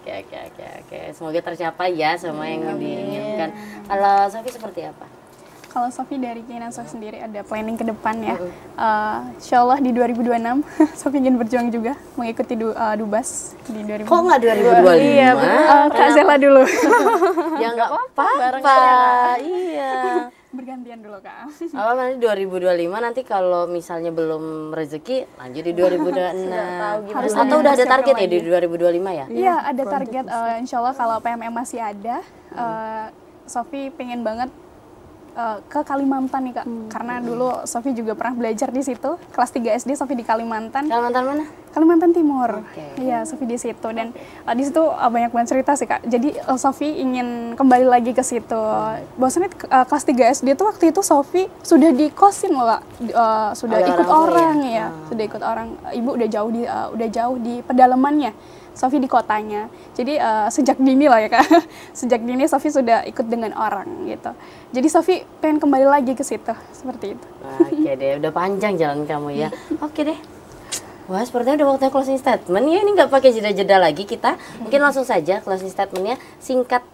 Oke, semoga tercapai ya semua yang diinginkan. Kalau Sofi seperti apa? Kalau Sofi dari keinginan Sofi sendiri ada planning ke depan ya. Insya Allah di 2026 Sofi ingin berjuang juga mengikuti Dubas di 2025. Kok nggak 2025? Iya, Kak Zela dulu. Ya nggak apa-apa. Iya. Bergantian dulu Kak. Nanti 2025 nanti kalau misalnya belum rezeki lanjut di 2026. Atau udah ada target ya di 2025 ya? Iya, ada target. Insya Allah kalau PMM masih ada, Sofi pengen banget ke Kalimantan nih Kak, karena dulu Sofi juga pernah belajar di situ. Kelas 3 SD Sofi di Kalimantan. Kalimantan mana? Kalimantan Timur. Iya, Sofi di situ, dan di situ banyak banget cerita sih Kak. Jadi Sofi ingin kembali lagi ke situ. Bahwasannya kelas 3 SD tuh waktu itu Sofi sudah dikosin loh Kak. Sudah ikut orang ya. Sudah ikut orang. Ibu udah jauh di pedalamannya. Sofi di kotanya. Jadi sejak dini lah ya Kak. Sejak dini Sofi sudah ikut dengan orang gitu. Jadi Sofi pengen kembali lagi ke situ, seperti itu. Oke deh, udah panjang jalan kamu ya. Oke deh. Wah, sepertinya udah waktunya closing statement ya. Ini nggak pakai jeda-jeda lagi kita. Mungkin langsung saja closing statementnya singkat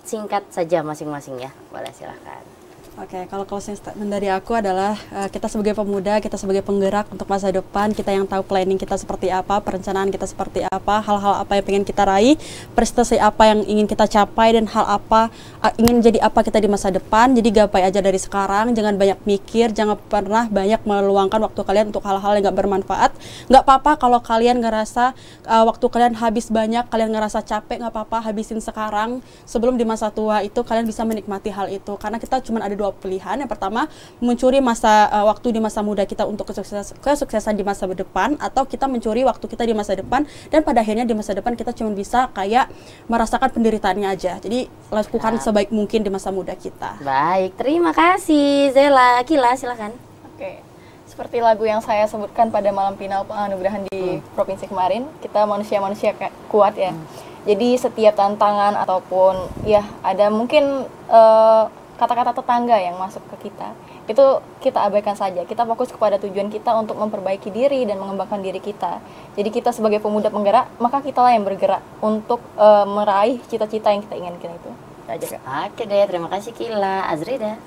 saja masing-masing ya. Boleh, silahkan. Oke, kalau closing statement dari aku adalah kita sebagai pemuda, kita sebagai penggerak untuk masa depan, kita yang tahu planning kita seperti apa, perencanaan kita seperti apa, hal-hal apa yang pengen kita raih, prestasi apa yang ingin kita capai, dan hal apa ingin jadi apa kita di masa depan. Jadi gapai aja dari sekarang, jangan banyak mikir, jangan pernah banyak meluangkan waktu kalian untuk hal-hal yang gak bermanfaat. Gak apa-apa kalau kalian ngerasa waktu kalian habis banyak, kalian ngerasa capek, gak apa-apa, habisin sekarang sebelum di masa tua itu kalian bisa menikmati hal itu. Karena kita cuma ada dua pilihan. Yang pertama, mencuri waktu di masa muda kita untuk kesuksesan di masa depan, atau kita mencuri waktu kita di masa depan, dan pada akhirnya di masa depan kita cuma bisa kayak merasakan penderitaannya aja. Jadi lakukan sebaik mungkin di masa muda kita. Baik, terima kasih Zela. Kila, silakan. Oke. Seperti lagu yang saya sebutkan pada malam final penganugerahan di provinsi kemarin, kita manusia-manusia kuat ya. Jadi setiap tantangan ataupun ya ada mungkin kata-kata tetangga yang masuk ke kita, itu kita abaikan saja. Kita fokus kepada tujuan kita untuk memperbaiki diri dan mengembangkan diri kita. Jadi kita sebagai pemuda penggerak, maka kita lah yang bergerak untuk meraih cita-cita yang kita inginkan itu. Oke deh, terima kasih Kila. Azrida.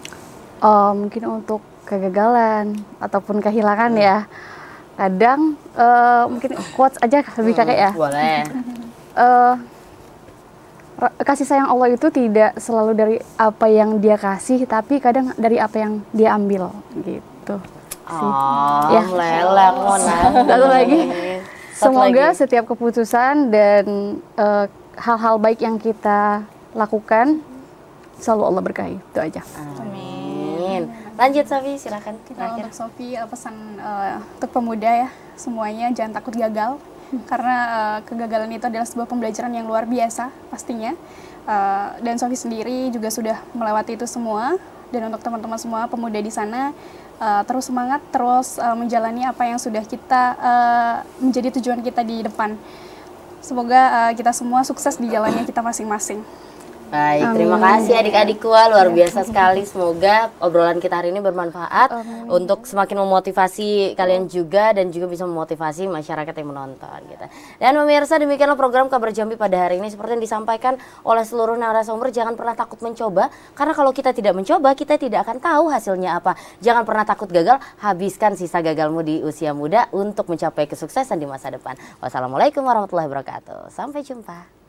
Mungkin untuk kegagalan ataupun kehilangan ya, kadang mungkin quotes aja lebih kakek ya. Boleh. Kasih sayang Allah itu tidak selalu dari apa yang dia kasih, tapi kadang dari apa yang dia ambil gitu. Ya, lelek Satu lagi. Semoga setiap keputusan dan hal-hal baik yang kita lakukan selalu Allah berkahi. Itu aja. Amin. Lanjut Sofi, silakan. Kalau untuk Sofi, pesan untuk pemuda ya, semuanya jangan takut gagal. Karena kegagalan itu adalah sebuah pembelajaran yang luar biasa pastinya, dan Sofi sendiri juga sudah melewati itu semua. Dan untuk teman-teman semua pemuda di sana, terus semangat, terus menjalani apa yang sudah kita menjadi tujuan kita di depan. Semoga kita semua sukses di jalannya kita masing-masing. Baik, terima kasih adik-adikku, luar biasa sekali. Semoga obrolan kita hari ini bermanfaat untuk semakin memotivasi kalian juga dan juga bisa memotivasi masyarakat yang menonton gitu. Dan pemirsa, demikianlah program Kabar Jambi pada hari ini. Seperti yang disampaikan oleh seluruh narasumber, jangan pernah takut mencoba, karena kalau kita tidak mencoba, kita tidak akan tahu hasilnya apa. Jangan pernah takut gagal, habiskan sisa gagalmu di usia muda untuk mencapai kesuksesan di masa depan. Wassalamualaikum warahmatullahi wabarakatuh. Sampai jumpa.